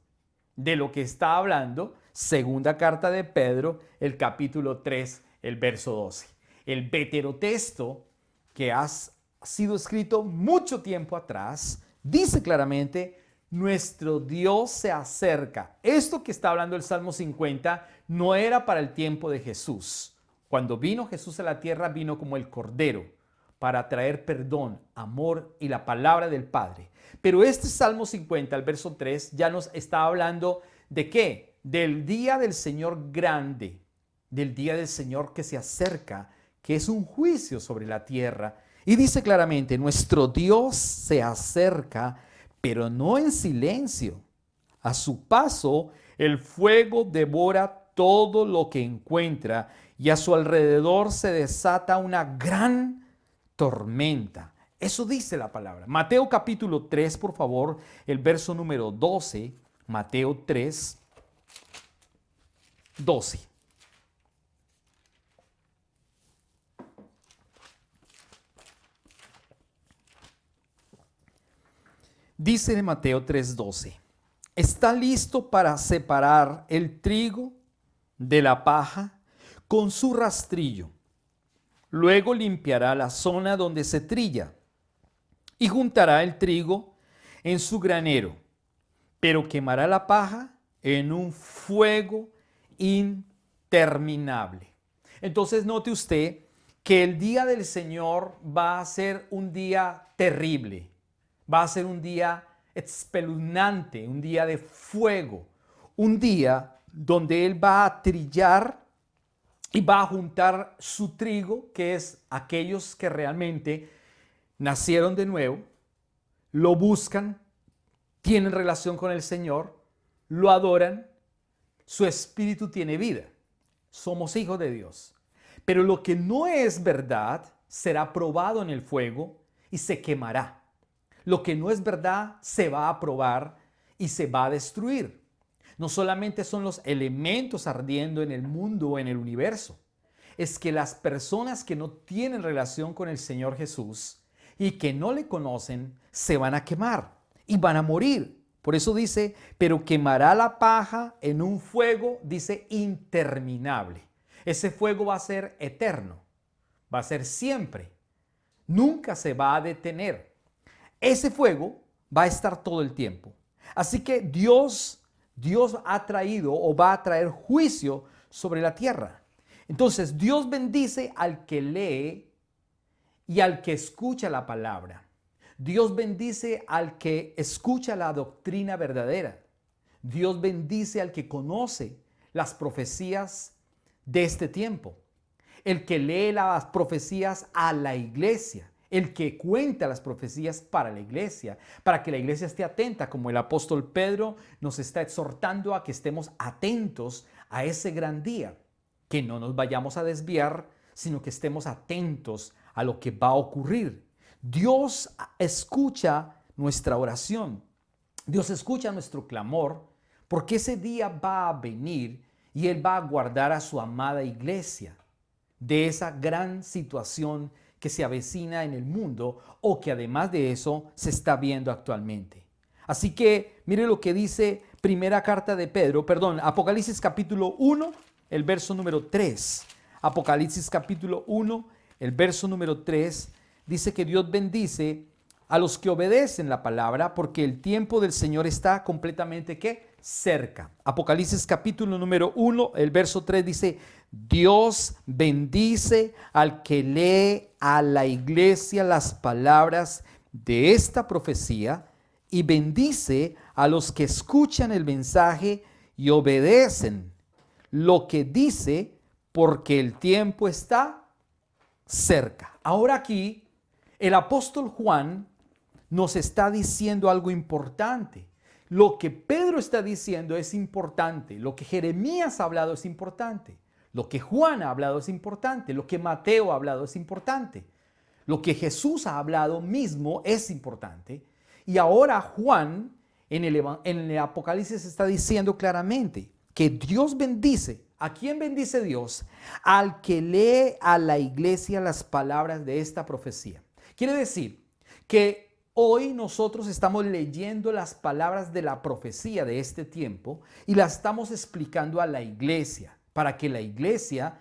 de lo que está hablando segunda carta de Pedro, el capítulo 3, el verso 12. El veterotexto que ha sido escrito mucho tiempo atrás dice claramente, Nuestro Dios se acerca. Esto que está hablando el Salmo 50 no era para el tiempo de Jesús. Cuando vino Jesús a la tierra, vino como el Cordero para traer perdón, amor y la palabra del Padre. Pero este Salmo 50, el verso 3, ya nos está hablando de ¿qué? Del día del Señor grande, del día del Señor que se acerca, que es un juicio sobre la tierra. Y dice claramente, nuestro Dios se acerca, pero no en silencio. A su paso, el fuego devora todo lo que encuentra y a su alrededor se desata una gran tormenta. Eso dice la palabra. Mateo capítulo 3, por favor, el verso número 12. Mateo 3, 12. Dice en Mateo 3:12, está listo para separar el trigo de la paja con su rastrillo. Luego limpiará la zona donde se trilla y juntará el trigo en su granero, pero quemará la paja en un fuego interminable. Entonces note usted que el día del Señor va a ser un día terrible. Va a ser un día espeluznante, un día de fuego, un día donde Él va a trillar y va a juntar su trigo, que es aquellos que realmente nacieron de nuevo, lo buscan, tienen relación con el Señor, lo adoran, su espíritu tiene vida. Somos hijos de Dios. Pero lo que no es verdad será probado en el fuego y se quemará. Lo que no es verdad se va a probar y se va a destruir. No solamente son los elementos ardiendo en el mundo o en el universo, es que las personas que no tienen relación con el Señor Jesús y que no le conocen, se van a quemar y van a morir. Por eso dice, pero quemará la paja en un fuego, dice, interminable. Ese fuego va a ser eterno, va a ser siempre, nunca se va a detener. Ese fuego va a estar todo el tiempo. Así que Dios ha traído o va a traer juicio sobre la tierra. Entonces Dios bendice al que lee y al que escucha la palabra. Dios bendice al que escucha la doctrina verdadera. Dios bendice al que conoce las profecías de este tiempo. El que lee las profecías a la iglesia. El que cuenta las profecías para la iglesia, para que la iglesia esté atenta, como el apóstol Pedro nos está exhortando a que estemos atentos a ese gran día, que no nos vayamos a desviar, sino que estemos atentos a lo que va a ocurrir. Dios escucha nuestra oración, Dios escucha nuestro clamor, porque ese día va a venir y Él va a guardar a su amada iglesia de esa gran situación que se avecina en el mundo o que además de eso se está viendo actualmente. Así que mire lo que dice Apocalipsis capítulo 1, el verso número 3. Apocalipsis capítulo 1, el verso número 3 dice que Dios bendice a los que obedecen la palabra porque el tiempo del Señor está completamente ¿qué? Cerca. Apocalipsis capítulo número 1, el verso 3 dice, Dios bendice al que lee a la iglesia las palabras de esta profecía y bendice a los que escuchan el mensaje y obedecen lo que dice porque el tiempo está cerca. Ahora aquí el apóstol Juan nos está diciendo algo importante. Lo que Pedro está diciendo es importante. Lo que Jeremías ha hablado es importante. Lo que Juan ha hablado es importante. Lo que Mateo ha hablado es importante. Lo que Jesús ha hablado mismo es importante. Y ahora Juan en el Apocalipsis está diciendo claramente que Dios bendice. ¿A quién bendice Dios? Al que lee a la iglesia las palabras de esta profecía. Quiere decir que hoy nosotros estamos leyendo las palabras de la profecía de este tiempo y las estamos explicando a la iglesia para que la iglesia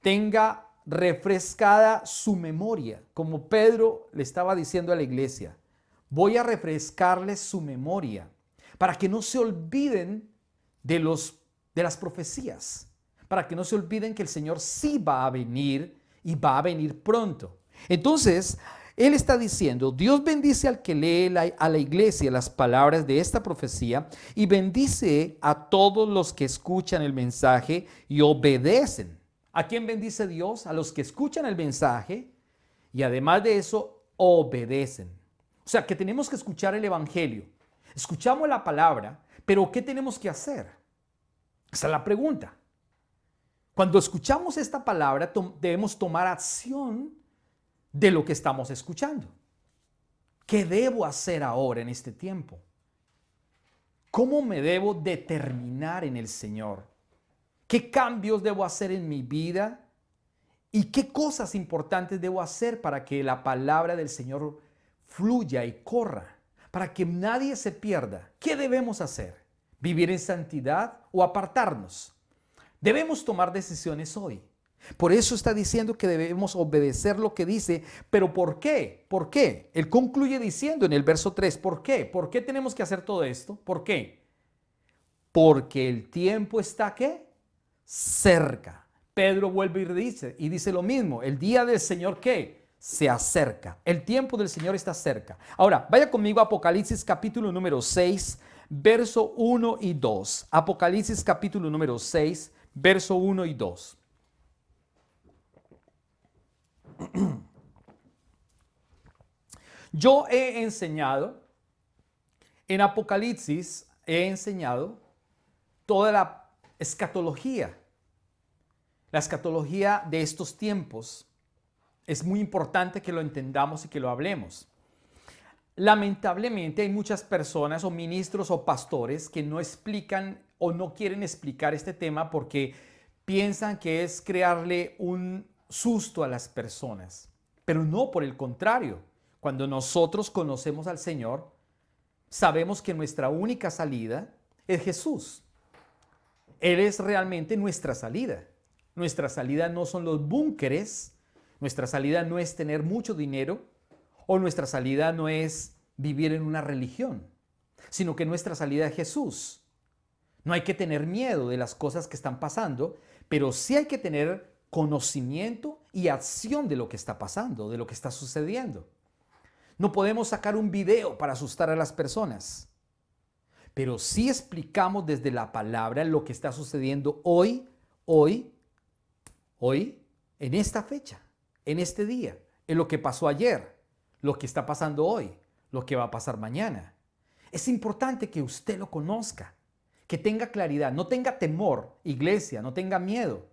tenga refrescada su memoria. Como Pedro le estaba diciendo a la iglesia, voy a refrescarles su memoria para que no se olviden de las profecías, para que no se olviden que el Señor sí va a venir y va a venir pronto. Entonces, Él está diciendo, Dios bendice al que lee a la iglesia las palabras de esta profecía y bendice a todos los que escuchan el mensaje y obedecen. ¿A quién bendice Dios? A los que escuchan el mensaje y además de eso, obedecen. O sea, que tenemos que escuchar el evangelio. Escuchamos la palabra, pero ¿qué tenemos que hacer? Esa es la pregunta. Cuando escuchamos esta palabra, debemos tomar acción de lo que estamos escuchando. ¿Qué debo hacer ahora en este tiempo? ¿Cómo me debo determinar en el Señor? ¿Qué cambios debo hacer en mi vida? ¿Y qué cosas importantes debo hacer para que la palabra del Señor fluya y corra? Para que nadie se pierda. ¿Qué debemos hacer? ¿Vivir en santidad o apartarnos? Debemos tomar decisiones hoy. Por eso está diciendo que debemos obedecer lo que dice. ¿Pero por qué? ¿Por qué? Él concluye diciendo en el verso 3, ¿por qué? ¿Por qué tenemos que hacer todo esto? ¿Por qué? Porque el tiempo está, ¿qué? Cerca. Pedro vuelve y dice lo mismo. El día del Señor, ¿qué? Se acerca. El tiempo del Señor está cerca. Ahora, vaya conmigo a Apocalipsis capítulo número 6, verso 1 y 2. Apocalipsis capítulo número 6, verso 1 y 2. Yo he enseñado, en Apocalipsis he enseñado toda la escatología de estos tiempos. Es muy importante que lo entendamos y que lo hablemos. Lamentablemente hay muchas personas o ministros o pastores que no explican o no quieren explicar este tema porque piensan que es crearle un susto a las personas. Pero no, por el contrario. Cuando nosotros conocemos al Señor, sabemos que nuestra única salida es Jesús. Él es realmente nuestra salida. Nuestra salida no son los búnkeres, nuestra salida no es tener mucho dinero o nuestra salida no es vivir en una religión, sino que nuestra salida es Jesús. No hay que tener miedo de las cosas que están pasando, pero sí hay que tener conocimiento y acción de lo que está pasando, de lo que está sucediendo. No podemos sacar un video para asustar a las personas, pero sí explicamos desde la palabra lo que está sucediendo hoy, en esta fecha, en este día, en lo que pasó ayer, lo que está pasando hoy, lo que va a pasar mañana. Es importante que usted lo conozca, que tenga claridad, no tenga temor, iglesia, no tenga miedo,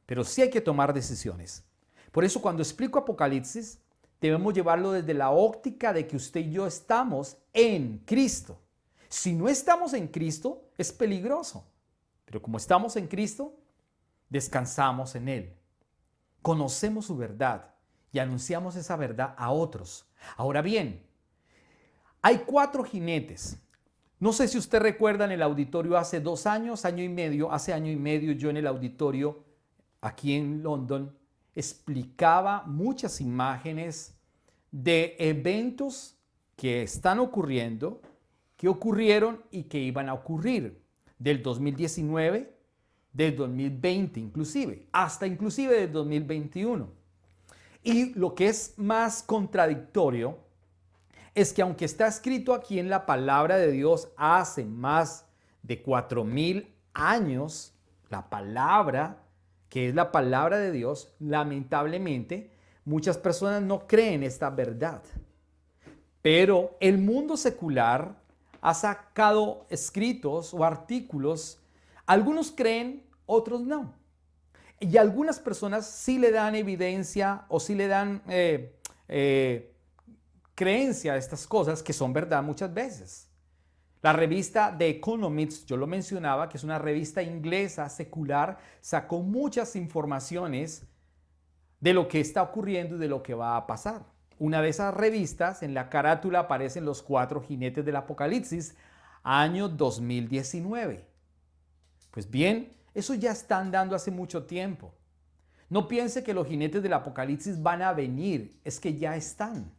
pero sí hay que tomar decisiones. Por eso cuando explico Apocalipsis, debemos llevarlo desde la óptica de que usted y yo estamos en Cristo. Si no estamos en Cristo, es peligroso, pero como estamos en Cristo, descansamos en Él. Conocemos su verdad y anunciamos esa verdad a otros. Ahora bien, hay 4 jinetes. No sé si usted recuerda en el auditorio hace 2 años, hace año y medio yo en el auditorio aquí en London explicaba muchas imágenes de eventos que están ocurriendo, que ocurrieron y que iban a ocurrir del 2019, del 2020 inclusive, hasta inclusive del 2021. Y lo que es más contradictorio es que aunque está escrito aquí en la palabra de Dios hace más de 4000 años, la palabra, que es la palabra de Dios, lamentablemente muchas personas no creen esta verdad. Pero el mundo secular ha sacado escritos o artículos. Algunos creen, otros no. Y algunas personas sí le dan evidencia o sí le dan creencia a estas cosas que son verdad muchas veces. La revista The Economist, yo lo mencionaba, que es una revista inglesa secular, sacó muchas informaciones de lo que está ocurriendo y de lo que va a pasar. Una de esas revistas, en la carátula aparecen los 4 jinetes del Apocalipsis, año 2019. Pues bien, eso ya están dando hace mucho tiempo. No piense que los jinetes del Apocalipsis van a venir, es que ya están.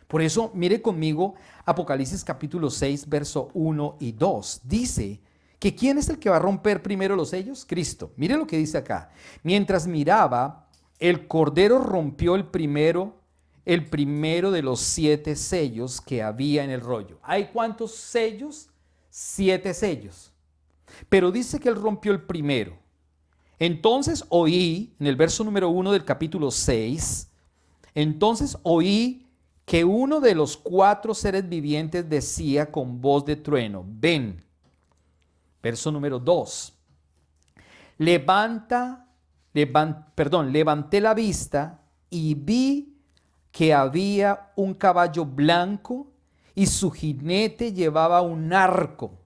Por eso, mire conmigo Apocalipsis capítulo 6, verso 1 y 2. Dice que ¿quién es el que va a romper primero los sellos? Cristo. Mire lo que dice acá. Mientras miraba, el Cordero rompió el primero de los 7 sellos que había en el rollo. ¿Hay cuántos sellos? 7 sellos. Pero dice que él rompió el primero. Entonces oí, en el verso número 1 del capítulo 6, entonces oí que uno de los 4 seres vivientes decía con voz de trueno, ven. Verso número 2. Levanté la vista y vi que había un caballo blanco y su jinete llevaba un arco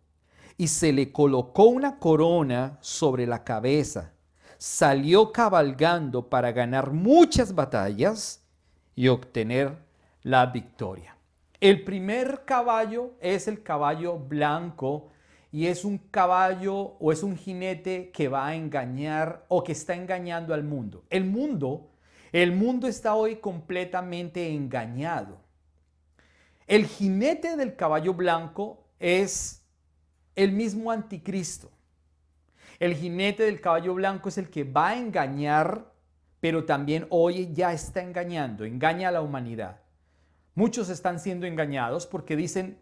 y se le colocó una corona sobre la cabeza. Salió cabalgando para ganar muchas batallas y obtener la victoria. El primer caballo es el caballo blanco y es un caballo o es un jinete que va a engañar o que está engañando al mundo. El mundo está hoy completamente engañado. El jinete del caballo blanco es el mismo anticristo. El jinete del caballo blanco es el que va a engañar, pero también hoy ya está engañando, engaña a la humanidad. Muchos están siendo engañados porque dicen,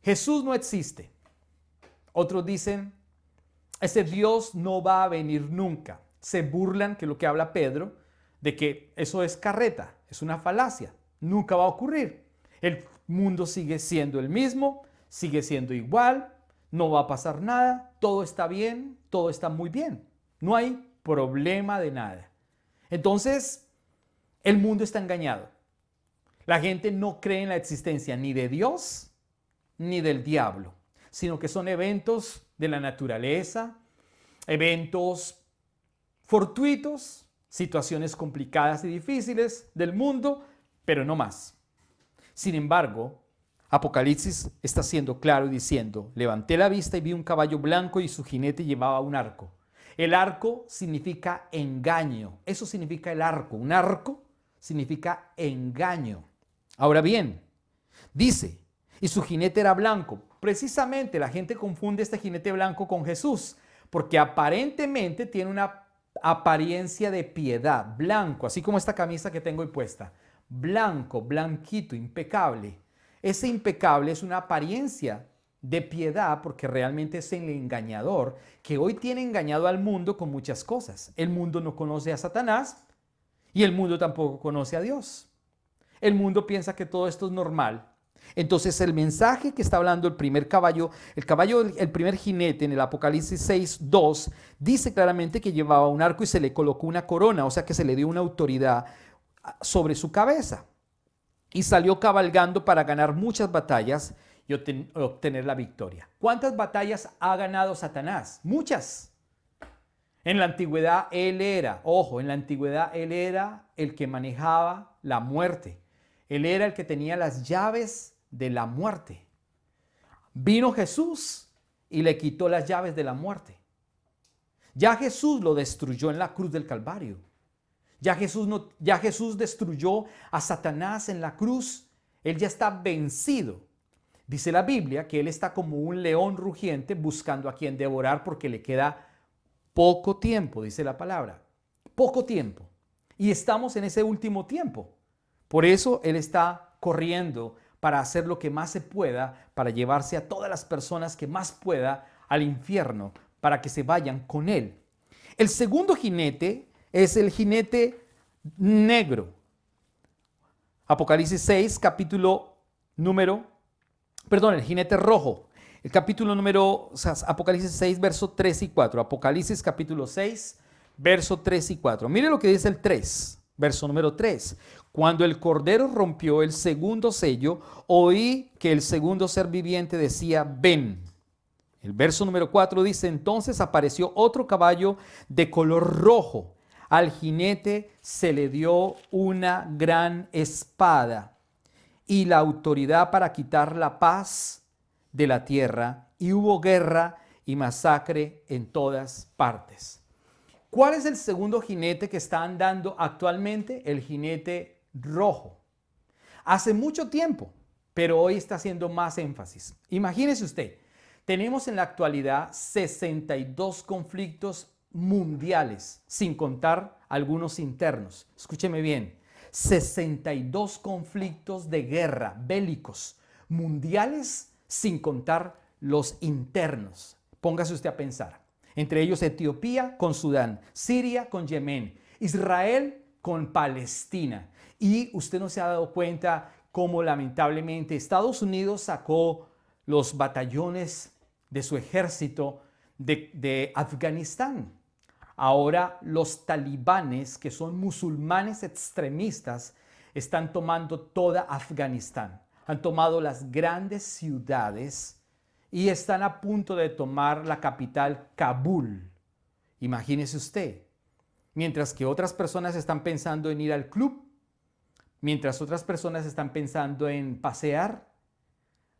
Jesús no existe. Otros dicen, ese Dios no va a venir nunca. Se burlan, que es lo que habla Pedro, de que eso es carreta, es una falacia, nunca va a ocurrir. El mundo sigue siendo el mismo, sigue siendo igual, no va a pasar nada, todo está bien, todo está muy bien. No hay problema de nada. Entonces, el mundo está engañado. La gente no cree en la existencia ni de Dios ni del diablo, sino que son eventos de la naturaleza, eventos fortuitos, situaciones complicadas y difíciles del mundo, pero no más. Sin embargo, Apocalipsis está siendo claro y diciendo, levanté la vista y vi un caballo blanco y su jinete llevaba un arco. El arco significa engaño. Eso significa el arco. Un arco significa engaño. Ahora bien, dice, y su jinete era blanco. Precisamente la gente confunde este jinete blanco con Jesús, porque aparentemente tiene una apariencia de piedad, blanco, así como esta camisa que tengo hoy puesta. Blanco, blanquito, impecable. Ese impecable es una apariencia de piedad porque realmente es el engañador que hoy tiene engañado al mundo con muchas cosas. El mundo no conoce a Satanás y el mundo tampoco conoce a Dios. El mundo piensa que todo esto es normal. Entonces el mensaje que está hablando el primer caballo, el primer jinete en el Apocalipsis 6:2 dice claramente que llevaba un arco y se le colocó una corona, o sea que se le dio una autoridad sobre su cabeza. Y salió cabalgando para ganar muchas batallas y obtener la victoria. ¿Cuántas batallas ha ganado Satanás? Muchas. En la antigüedad él era el que manejaba la muerte. Él era el que tenía las llaves de la muerte. Vino Jesús y le quitó las llaves de la muerte. Ya Jesús lo destruyó en la cruz del Calvario. Ya Jesús destruyó a Satanás en la cruz. Él ya está vencido. Dice la Biblia que él está como un león rugiente buscando a quien devorar porque le queda poco tiempo, dice la palabra. Poco tiempo. Y estamos en ese último tiempo. Por eso él está corriendo para hacer lo que más se pueda, para llevarse a todas las personas que más pueda al infierno, para que se vayan con él. El segundo jinete es el jinete negro. Apocalipsis 6, el jinete rojo. Apocalipsis 6, verso 3 y 4. Apocalipsis capítulo 6, verso 3 y 4. Mire lo que dice el 3, verso número 3. Cuando el Cordero rompió el segundo sello, oí que el segundo ser viviente decía, ven. El verso número 4 dice, entonces apareció otro caballo de color rojo. Al jinete se le dio una gran espada y la autoridad para quitar la paz de la tierra, y hubo guerra y masacre en todas partes. ¿Cuál es el segundo jinete que está andando actualmente? El jinete rojo. hace mucho tiempo, pero hoy está haciendo más énfasis. Imagínese usted, tenemos en la actualidad 62 conflictos mundiales, sin contar algunos internos. Escúcheme bien, 62 conflictos de guerra bélicos mundiales, sin contar los internos. Póngase usted a pensar. Entre ellos Etiopía con Sudán, Siria con Yemen, Israel con Palestina. Y usted no se ha dado cuenta cómo lamentablemente Estados Unidos sacó los batallones de su ejército de Afganistán. Ahora los talibanes, que son musulmanes extremistas, están tomando toda Afganistán. Han tomado las grandes ciudades y están a punto de tomar la capital, Kabul. Imagínese usted. Mientras que otras personas están pensando en ir al club, mientras otras personas están pensando en pasear,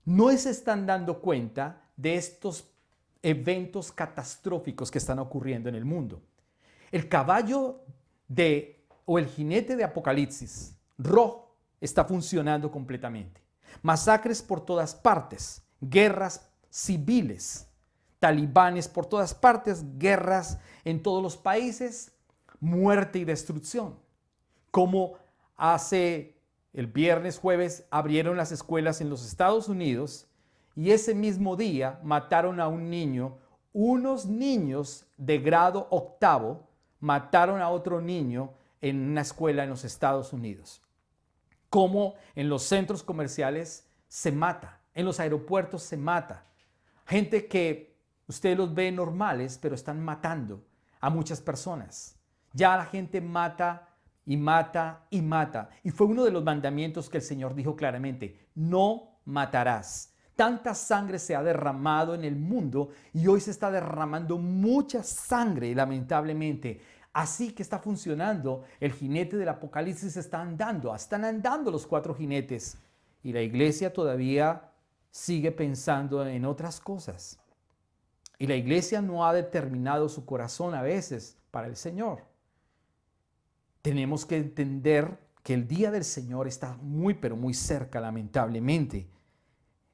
no se están dando cuenta de estos eventos catastróficos que están ocurriendo en el mundo. El caballo o el jinete de Apocalipsis rojo está funcionando completamente. Masacres por todas partes, guerras civiles, talibanes por todas partes, guerras en todos los países, muerte y destrucción. Como hace el viernes, jueves, abrieron las escuelas en los Estados Unidos y ese mismo día mataron a un niño, unos niños de grado octavo mataron a otro niño en una escuela en los Estados Unidos. Como en los centros comerciales se mata, en los aeropuertos se mata. Gente que usted los ve normales, pero están matando a muchas personas. Ya la gente mata y mata y mata. Y fue uno de los mandamientos que el Señor dijo claramente: no matarás. Tanta sangre se ha derramado en el mundo y hoy se está derramando mucha sangre, lamentablemente. Así que está funcionando. El jinete del Apocalipsis están andando los 4 jinetes. Y la iglesia todavía sigue pensando en otras cosas. Y la iglesia no ha determinado su corazón a veces para el Señor. Tenemos que entender que el día del Señor está muy, pero muy cerca, lamentablemente.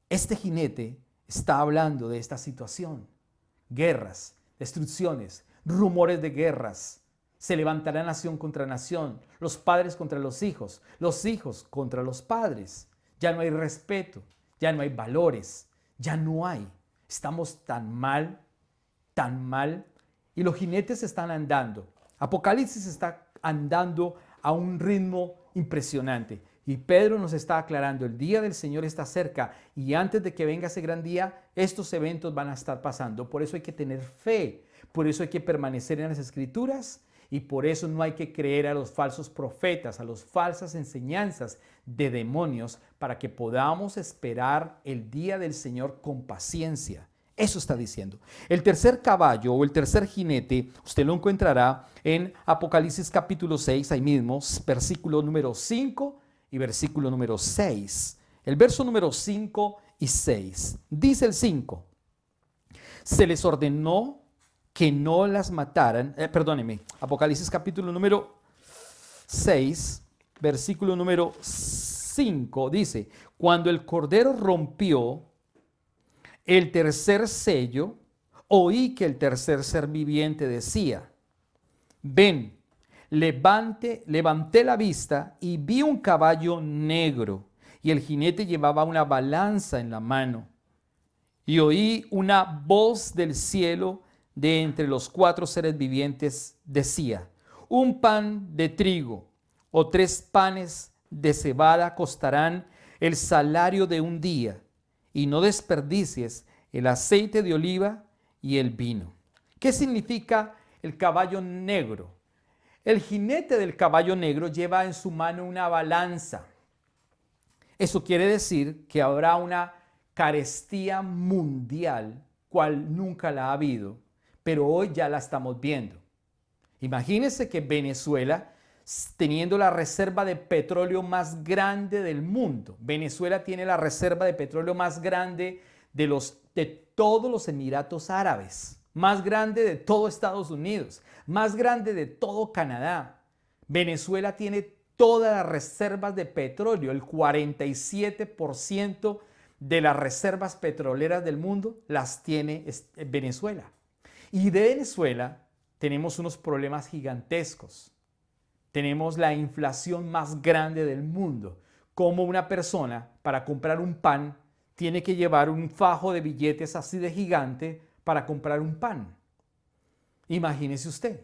Este jinete está hablando de esta situación. Guerras, destrucciones, rumores de guerras. Se levantará nación contra nación, los padres contra los hijos contra los padres. Ya no hay respeto, ya no hay valores, ya no hay. Estamos tan mal, y los jinetes están andando. Apocalipsis está andando a un ritmo impresionante. Y Pedro nos está aclarando, el día del Señor está cerca y antes de que venga ese gran día, estos eventos van a estar pasando. Por eso hay que tener fe, por eso hay que permanecer en las Escrituras y por eso no hay que creer a los falsos profetas, a las falsas enseñanzas de demonios, para que podamos esperar el día del Señor con paciencia. Eso está diciendo. El tercer caballo o el tercer jinete, usted lo encontrará en Apocalipsis capítulo 6, ahí mismo, versículo número 5 y versículo número 6. El verso número 5 y 6. Dice el 5. Se les ordenó que no las mataran. Apocalipsis capítulo número 6, versículo número 5. Dice, cuando el Cordero rompió el tercer sello, oí que el tercer ser viviente decía, ven, levanté la vista y vi un caballo negro, y el jinete llevaba una balanza en la mano. Y oí una voz del cielo de entre los 4 seres vivientes, decía, un pan de trigo o 3 panes de cebada costarán el salario de un día, y no desperdicies el aceite de oliva y el vino. ¿Qué significa el caballo negro? El jinete del caballo negro lleva en su mano una balanza. Eso quiere decir que habrá una carestía mundial, cual nunca la ha habido, pero hoy ya la estamos viendo. Imagínense que Venezuela, teniendo la reserva de petróleo más grande del mundo, Venezuela tiene la reserva de petróleo más grande de todos los Emiratos Árabes, más grande de todo Estados Unidos, más grande de todo Canadá. Venezuela tiene todas las reservas de petróleo. El 47% de las reservas petroleras del mundo las tiene Venezuela. Y de Venezuela tenemos unos problemas gigantescos. Tenemos la inflación más grande del mundo. Como una persona para comprar un pan tiene que llevar un fajo de billetes así de gigante para comprar un pan. Imagínese usted.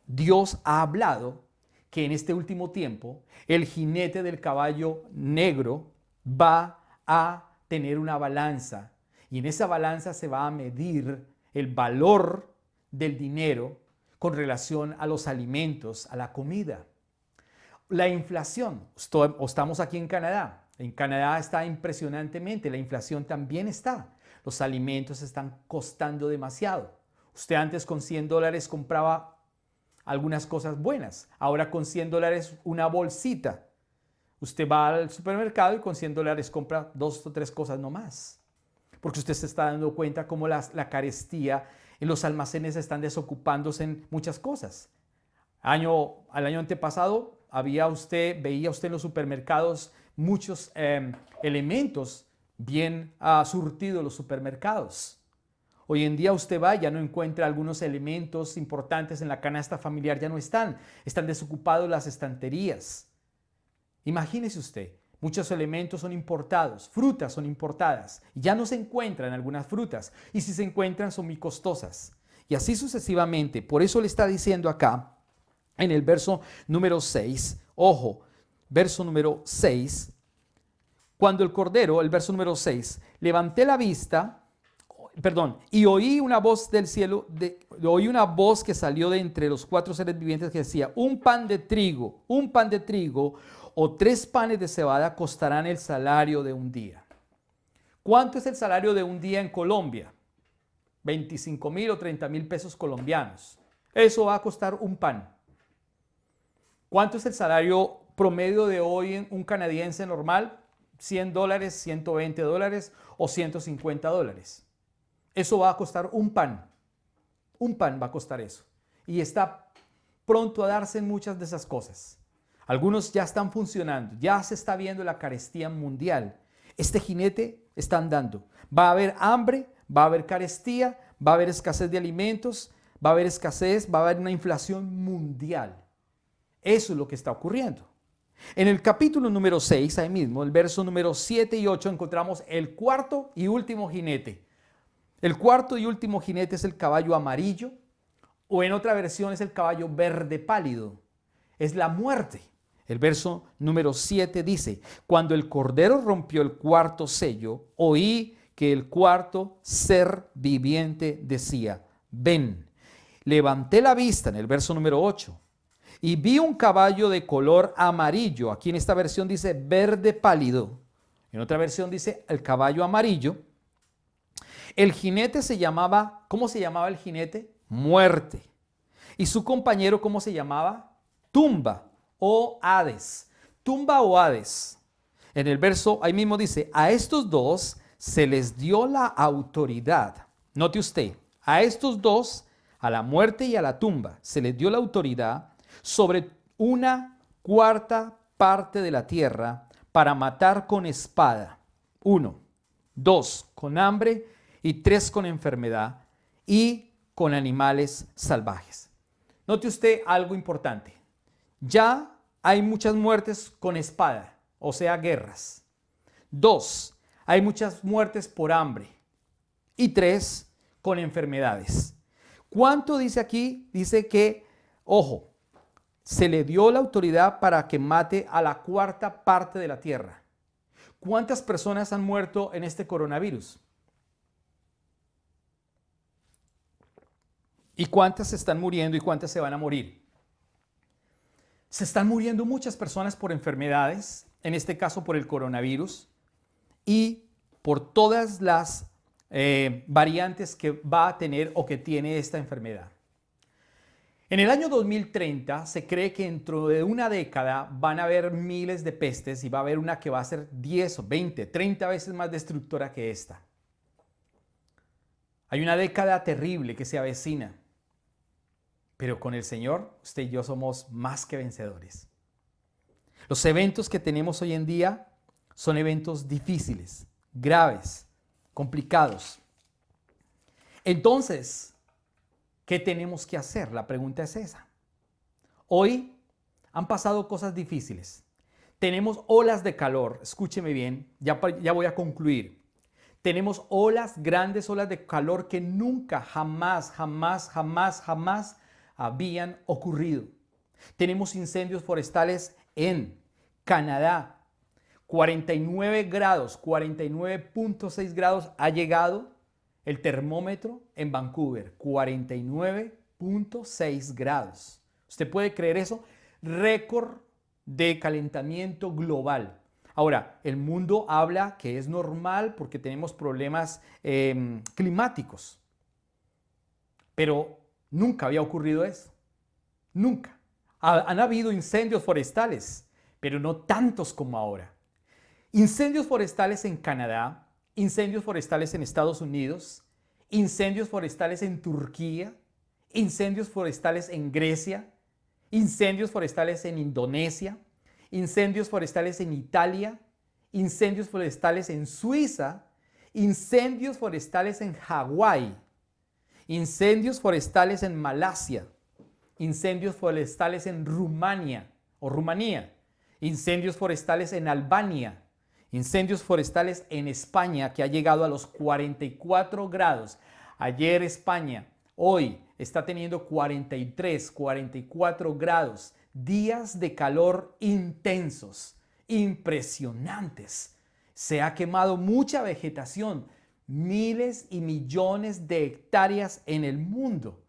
Dios ha hablado que en este último tiempo el jinete del caballo negro va a tener una balanza y en esa balanza se va a medir el valor del dinero con relación a los alimentos, a la comida. La inflación, estamos aquí en Canadá. En Canadá está impresionantemente, la inflación también está. Los alimentos están costando demasiado. Usted antes con $100 compraba algunas cosas buenas. Ahora con $100 una bolsita. Usted va al supermercado y con $100 compra 2 o 3 cosas no más. Porque usted se está dando cuenta cómo la carestía en los almacenes están desocupándose en muchas cosas. Al año antepasado veía usted en los supermercados muchos elementos bien surtidos los supermercados. Hoy en día usted va y ya no encuentra algunos elementos importantes en la canasta familiar, ya no están desocupados las estanterías. Imagínese usted, muchos elementos son importados, frutas son importadas, ya no se encuentran algunas frutas y si se encuentran son muy costosas. Y así sucesivamente, por eso le está diciendo acá en el verso número 6, ojo, verso número 6, cuando el Cordero, el verso número 6, levanté la vista, y oí una voz del cielo, oí una voz que salió de entre los 4 seres vivientes que decía, un pan de trigo o 3 panes de cebada costarán el salario de un día. ¿Cuánto es el salario de un día en Colombia? 25,000 o 30,000 pesos colombianos. Eso va a costar un pan. ¿Cuánto es el salario promedio de hoy en un canadiense normal? $100, $120 o $150. Eso va a costar un pan. Un pan va a costar eso. Y está pronto a darse muchas de esas cosas. Algunos ya están funcionando. Ya se está viendo la carestía mundial. Este jinete está andando. Va a haber hambre, va a haber carestía, va a haber escasez de alimentos, va a haber escasez, va a haber una inflación mundial. Eso es lo que está ocurriendo. En el capítulo número 6, ahí mismo, el verso número 7 y 8, encontramos el cuarto y último jinete. El cuarto y último jinete es el caballo amarillo, o en otra versión es el caballo verde pálido. Es la muerte. El verso número 7 dice, cuando el Cordero rompió el cuarto sello, oí que el cuarto ser viviente decía, ven. Levanté la vista en el verso número 8 y vi un caballo de color amarillo. Aquí en esta versión dice verde pálido. En otra versión dice el caballo amarillo. El jinete se llamaba, ¿cómo se llamaba el jinete? Muerte. Y su compañero, ¿cómo se llamaba? Tumba o Hades. Tumba o Hades. En el verso ahí mismo dice, a estos dos se les dio la autoridad. Note usted, a estos dos, a la muerte y a la tumba, se les dio la autoridad sobre 1/4 parte de la tierra para matar con espada. 1, 2, con hambre y 3, con enfermedad y con animales salvajes. Note usted algo importante. Ya hay muchas muertes con espada, o sea, guerras. 2, hay muchas muertes por hambre. Y 3, con enfermedades. ¿Cuánto dice aquí? Dice que, ojo, se le dio la autoridad para que mate a la 1/4 parte de la tierra. ¿Cuántas personas han muerto en este coronavirus? ¿Y cuántas están muriendo y cuántas se van a morir? Se están muriendo muchas personas por enfermedades, en este caso por el coronavirus, y por todas las variantes que va a tener o que tiene esta enfermedad. En el año 2030 se cree que dentro de una década van a haber miles de pestes y va a haber una que va a ser 10 o 20, 30 veces más destructora que esta. Hay una década terrible que se avecina, pero con el Señor usted y yo somos más que vencedores. Los eventos que tenemos hoy en día son eventos difíciles, graves, complicados. Entonces, ¿qué tenemos que hacer? La pregunta es esa. Hoy han pasado cosas difíciles. Tenemos olas de calor. Escúcheme bien, ya voy a concluir. Tenemos grandes olas de calor que nunca, jamás habían ocurrido. Tenemos incendios forestales en Canadá. 49 grados, 49.6 grados ha llegado el termómetro en Vancouver. 49.6 grados. ¿Usted puede creer eso? Récord de calentamiento global. Ahora, el mundo habla que es normal porque tenemos problemas climáticos. Pero nunca había ocurrido eso. Nunca. Han habido incendios forestales, pero no tantos como ahora. Incendios forestales en Canadá, incendios forestales en Estados Unidos, incendios forestales en Turquía, incendios forestales en Grecia, incendios forestales en Indonesia, incendios forestales en Italia, incendios forestales en Suiza, incendios forestales en Hawái, incendios forestales en Malasia, incendios forestales en Rumanía, incendios forestales en Albania, incendios forestales en España, que ha llegado a los 44 grados. Ayer España, hoy está teniendo 43, 44 grados. Días de calor intensos, impresionantes. Se ha quemado mucha vegetación, miles y millones de hectáreas en el mundo.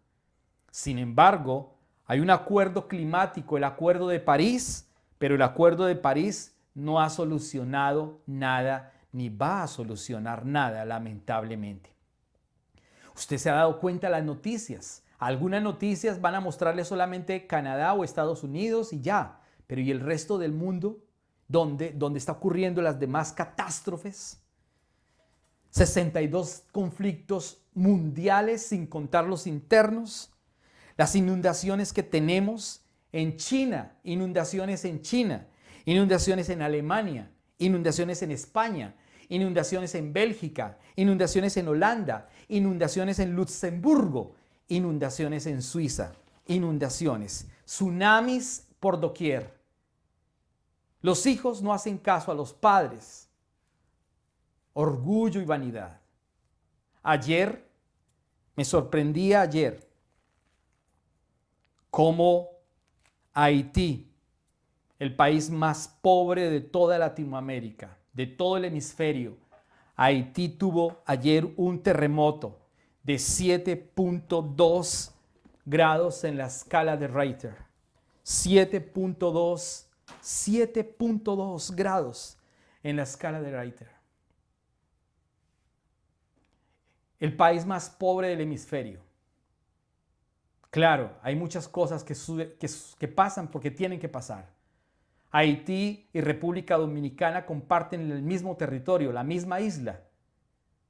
Sin embargo, hay un acuerdo climático, el Acuerdo de París, pero el Acuerdo de París no ha solucionado nada ni va a solucionar nada, lamentablemente. Usted se ha dado cuenta de las noticias. Algunas noticias van a mostrarle solamente Canadá o Estados Unidos y ya. Pero ¿y el resto del mundo? ¿Dónde está ocurriendo las demás catástrofes? 62 conflictos mundiales sin contar los internos. Las inundaciones que tenemos en China, inundaciones en Alemania, inundaciones en España, inundaciones en Bélgica, inundaciones en Holanda, inundaciones en Luxemburgo, inundaciones en Suiza, inundaciones, tsunamis por doquier. Los hijos no hacen caso a los padres. Orgullo y vanidad. Me sorprendía ayer cómo Haití, el país más pobre de toda Latinoamérica, de todo el hemisferio, Haití tuvo ayer un terremoto de 7.2 grados en la escala de Richter. 7.2 grados en la escala de Richter. El país más pobre del hemisferio. Claro, hay muchas cosas que pasan porque tienen que pasar. Haití y República Dominicana comparten el mismo territorio, la misma isla.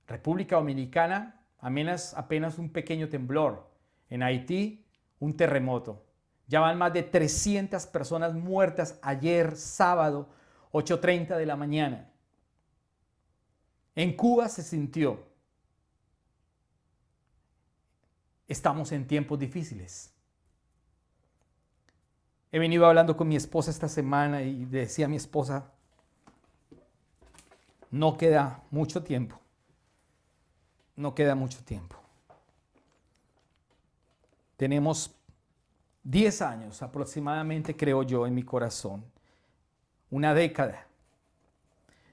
República Dominicana, apenas un pequeño temblor. En Haití, un terremoto. Ya van más de 300 personas muertas ayer, sábado, 8:30 de la mañana. En Cuba se sintió. Estamos en tiempos difíciles. He venido hablando con mi esposa esta semana y decía a mi esposa, no queda mucho tiempo. No queda mucho tiempo. Tenemos 10 años aproximadamente, creo yo, en mi corazón. Una década.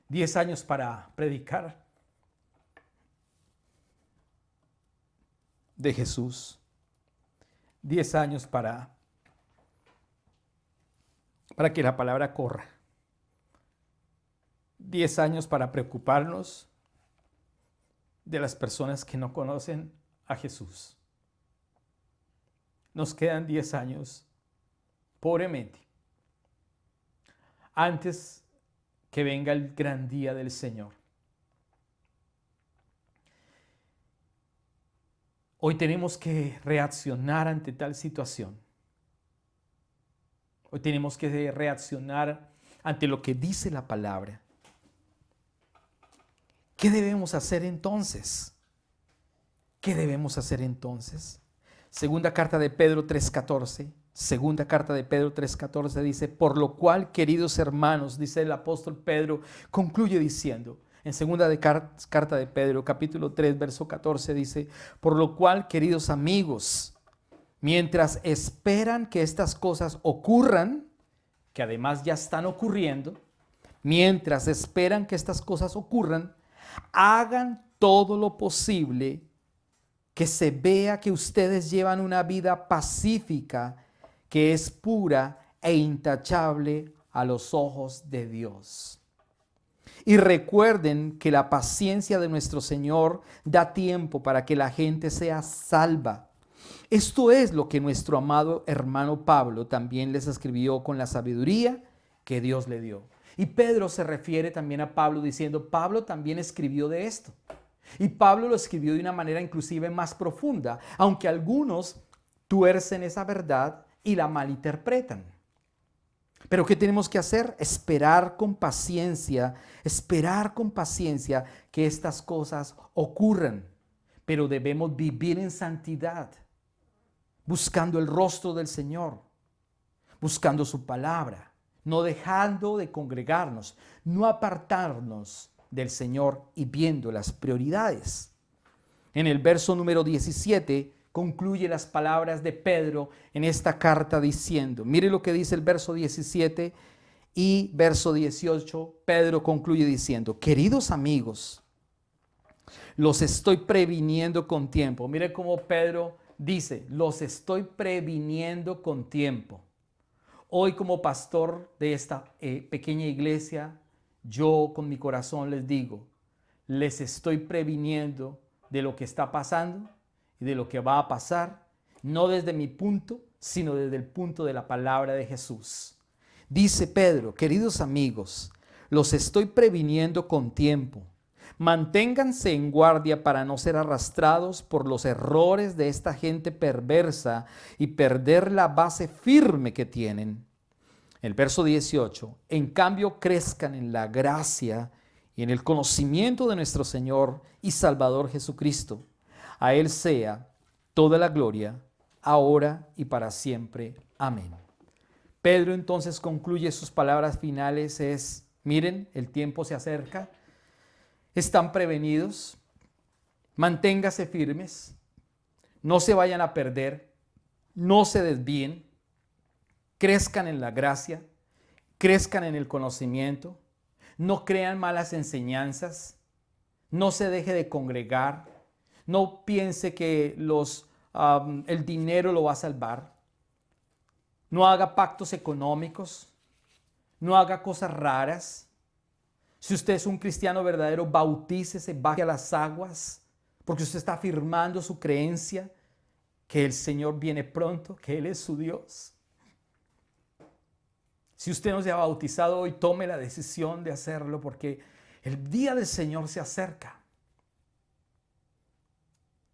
10 años para predicar de Jesús. 10 años para que la palabra corra. 10 años para preocuparnos de las personas que no conocen a Jesús. Nos quedan 10 años, pobremente, antes que venga el gran día del Señor. Hoy tenemos que reaccionar ante tal situación. Hoy tenemos que reaccionar ante lo que dice la palabra. ¿Qué debemos hacer entonces? ¿Qué debemos hacer entonces? Segunda carta de Pedro 3:14. Segunda carta de Pedro 3:14 dice, por lo cual, queridos hermanos, dice el apóstol Pedro, concluye diciendo, en segunda carta de Pedro, capítulo 3, verso 14, dice, por lo cual, queridos amigos, mientras esperan que estas cosas ocurran, que además ya están ocurriendo, mientras esperan que estas cosas ocurran, hagan todo lo posible que se vea que ustedes llevan una vida pacífica, que es pura e intachable a los ojos de Dios. Y recuerden que la paciencia de nuestro Señor da tiempo para que la gente sea salva. Esto es lo que nuestro amado hermano Pablo también les escribió con la sabiduría que Dios le dio. Y Pedro se refiere también a Pablo diciendo, Pablo también escribió de esto. Y Pablo lo escribió de una manera inclusive más profunda, aunque algunos tuercen esa verdad y la malinterpretan. Pero ¿qué tenemos que hacer? Esperar con paciencia que estas cosas ocurran. Pero debemos vivir en santidad, buscando el rostro del Señor, buscando su palabra, no dejando de congregarnos, no apartarnos del Señor y viendo las prioridades. En el verso número 17 concluye las palabras de Pedro en esta carta diciendo, mire lo que dice el verso 17 y verso 18, Pedro concluye diciendo, queridos amigos, los estoy previniendo con tiempo. Mire cómo Pedro dice, los estoy previniendo con tiempo. Hoy como pastor de esta pequeña iglesia, yo con mi corazón les digo, les estoy previniendo de lo que está pasando y de lo que va a pasar, no desde mi punto, sino desde el punto de la palabra de Jesús. Dice Pedro, queridos amigos, los estoy previniendo con tiempo. Manténganse en guardia para no ser arrastrados por los errores de esta gente perversa y perder la base firme que tienen. El verso 18, en cambio crezcan en la gracia y en el conocimiento de nuestro Señor y Salvador Jesucristo. A Él sea toda la gloria, ahora y para siempre. Amén. Pedro entonces concluye sus palabras finales miren, el tiempo se acerca, están prevenidos, manténgase firmes, no se vayan a perder, no se desvíen, crezcan en la gracia, crezcan en el conocimiento, no crean malas enseñanzas, no se deje de congregar, no piense que el dinero lo va a salvar, no haga pactos económicos, no haga cosas raras. Si usted es un cristiano verdadero, bautícese, baje a las aguas, porque usted está afirmando su creencia que el Señor viene pronto, que Él es su Dios. Si usted no se ha bautizado hoy, tome la decisión de hacerlo porque el día del Señor se acerca.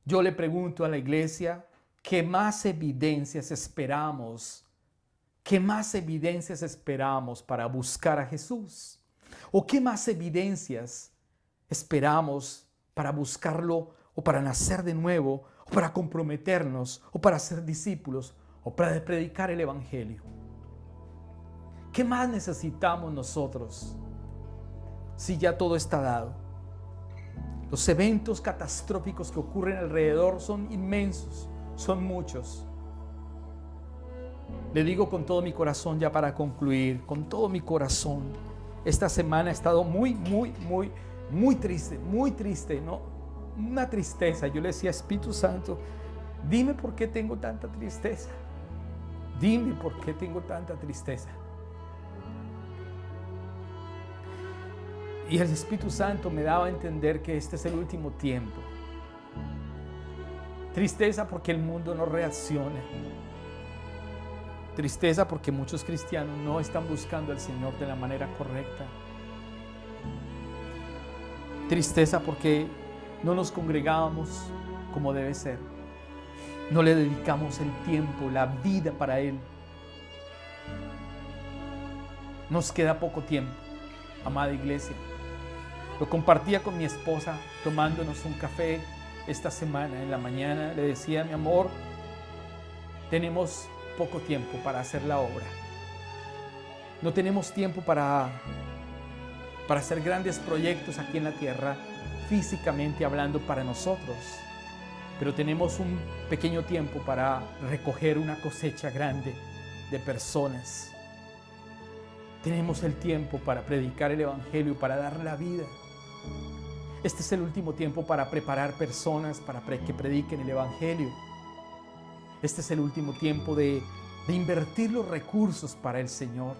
Yo le pregunto a la iglesia, ¿qué más evidencias esperamos? ¿Qué más evidencias esperamos para buscar a Jesús? ¿O qué más evidencias esperamos para buscarlo o para nacer de nuevo o para comprometernos o para ser discípulos o para predicar el Evangelio? ¿Qué más necesitamos nosotros si ya todo está dado? Los eventos catastróficos que ocurren alrededor son inmensos, son muchos. Le digo con todo mi corazón ya para concluir, con todo mi corazón, esta semana he estado muy triste, ¿no? Una tristeza. Yo le decía, Espíritu Santo, dime por qué tengo tanta tristeza. Dime por qué tengo tanta tristeza. Y el Espíritu Santo me daba a entender que este es el último tiempo. Tristeza porque el mundo no reacciona. Tristeza porque muchos cristianos no están buscando al Señor de la manera correcta. Tristeza porque no nos congregamos como debe ser. No le dedicamos el tiempo, la vida para Él. Nos queda poco tiempo, amada iglesia. Lo compartía con mi esposa tomándonos un café esta semana en la mañana. Le decía, mi amor, tenemos poco tiempo para hacer la obra. No tenemos tiempo para hacer grandes proyectos aquí en la tierra, físicamente hablando para nosotros. Pero tenemos un pequeño tiempo para recoger una cosecha grande de personas. Tenemos el tiempo para predicar el Evangelio, para dar la vida. Este es el último tiempo para preparar personas para que prediquen el Evangelio. Este es el último tiempo de invertir los recursos para el Señor.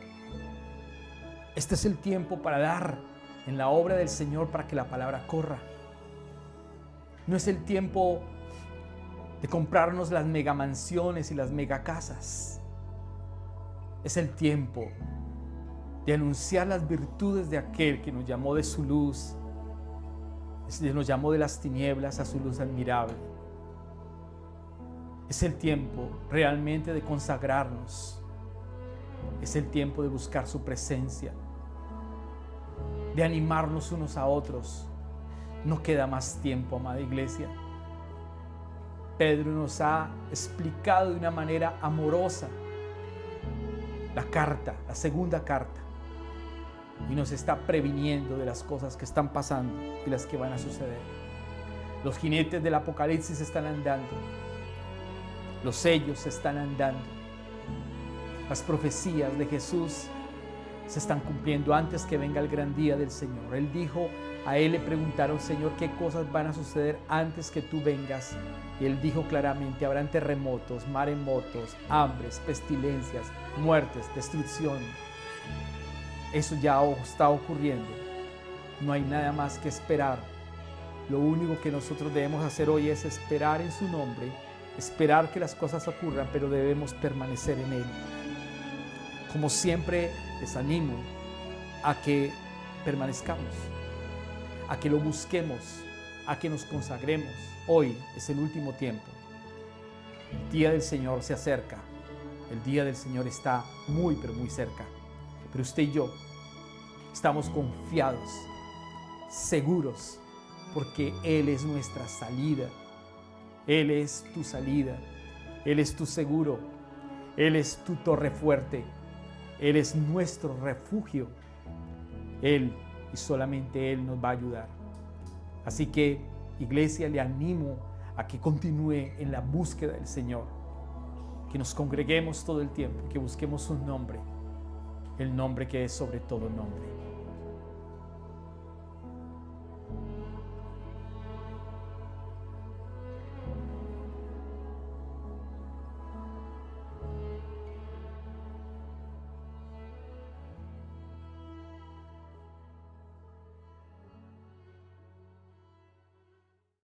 Este es el tiempo para dar en la obra del Señor para que la palabra corra. No es el tiempo de comprarnos las megamansiones y las megacasas. Es el tiempo de anunciar las virtudes de aquel que nos llamó de su luz, nos llamó de las tinieblas a su luz admirable. Es el tiempo realmente de consagrarnos. Es el tiempo de buscar su presencia, de animarnos unos a otros. No queda más tiempo, amada iglesia. Pedro nos ha explicado de una manera amorosa la carta, la segunda carta, y nos está previniendo de las cosas que están pasando y las que van a suceder. Los jinetes del Apocalipsis están andando, los sellos están andando, las profecías de Jesús se están cumpliendo antes que venga el gran día del Señor. Él dijo, a él le preguntaron, Señor, ¿qué cosas van a suceder antes que tú vengas? Y él dijo claramente, habrán terremotos, maremotos, hambres, pestilencias, muertes, destrucción. Eso ya está ocurriendo. No hay nada más que esperar. Lo único que nosotros debemos hacer hoy es esperar en su nombre, esperar que las cosas ocurran, pero debemos permanecer en él. Como siempre, les animo a que permanezcamos, a que lo busquemos, a que nos consagremos. Hoy es el último tiempo. El día del Señor se acerca. El día del Señor está muy, pero muy cerca. Pero usted y yo estamos confiados, seguros, porque Él es nuestra salida. Él es tu salida. Él es tu seguro. Él es tu torre fuerte. Él es nuestro refugio. Él y solamente Él nos va a ayudar. Así que, iglesia, le animo a que continúe en la búsqueda del Señor, que nos congreguemos todo el tiempo, que busquemos su nombre, el nombre que es sobre todo nombre.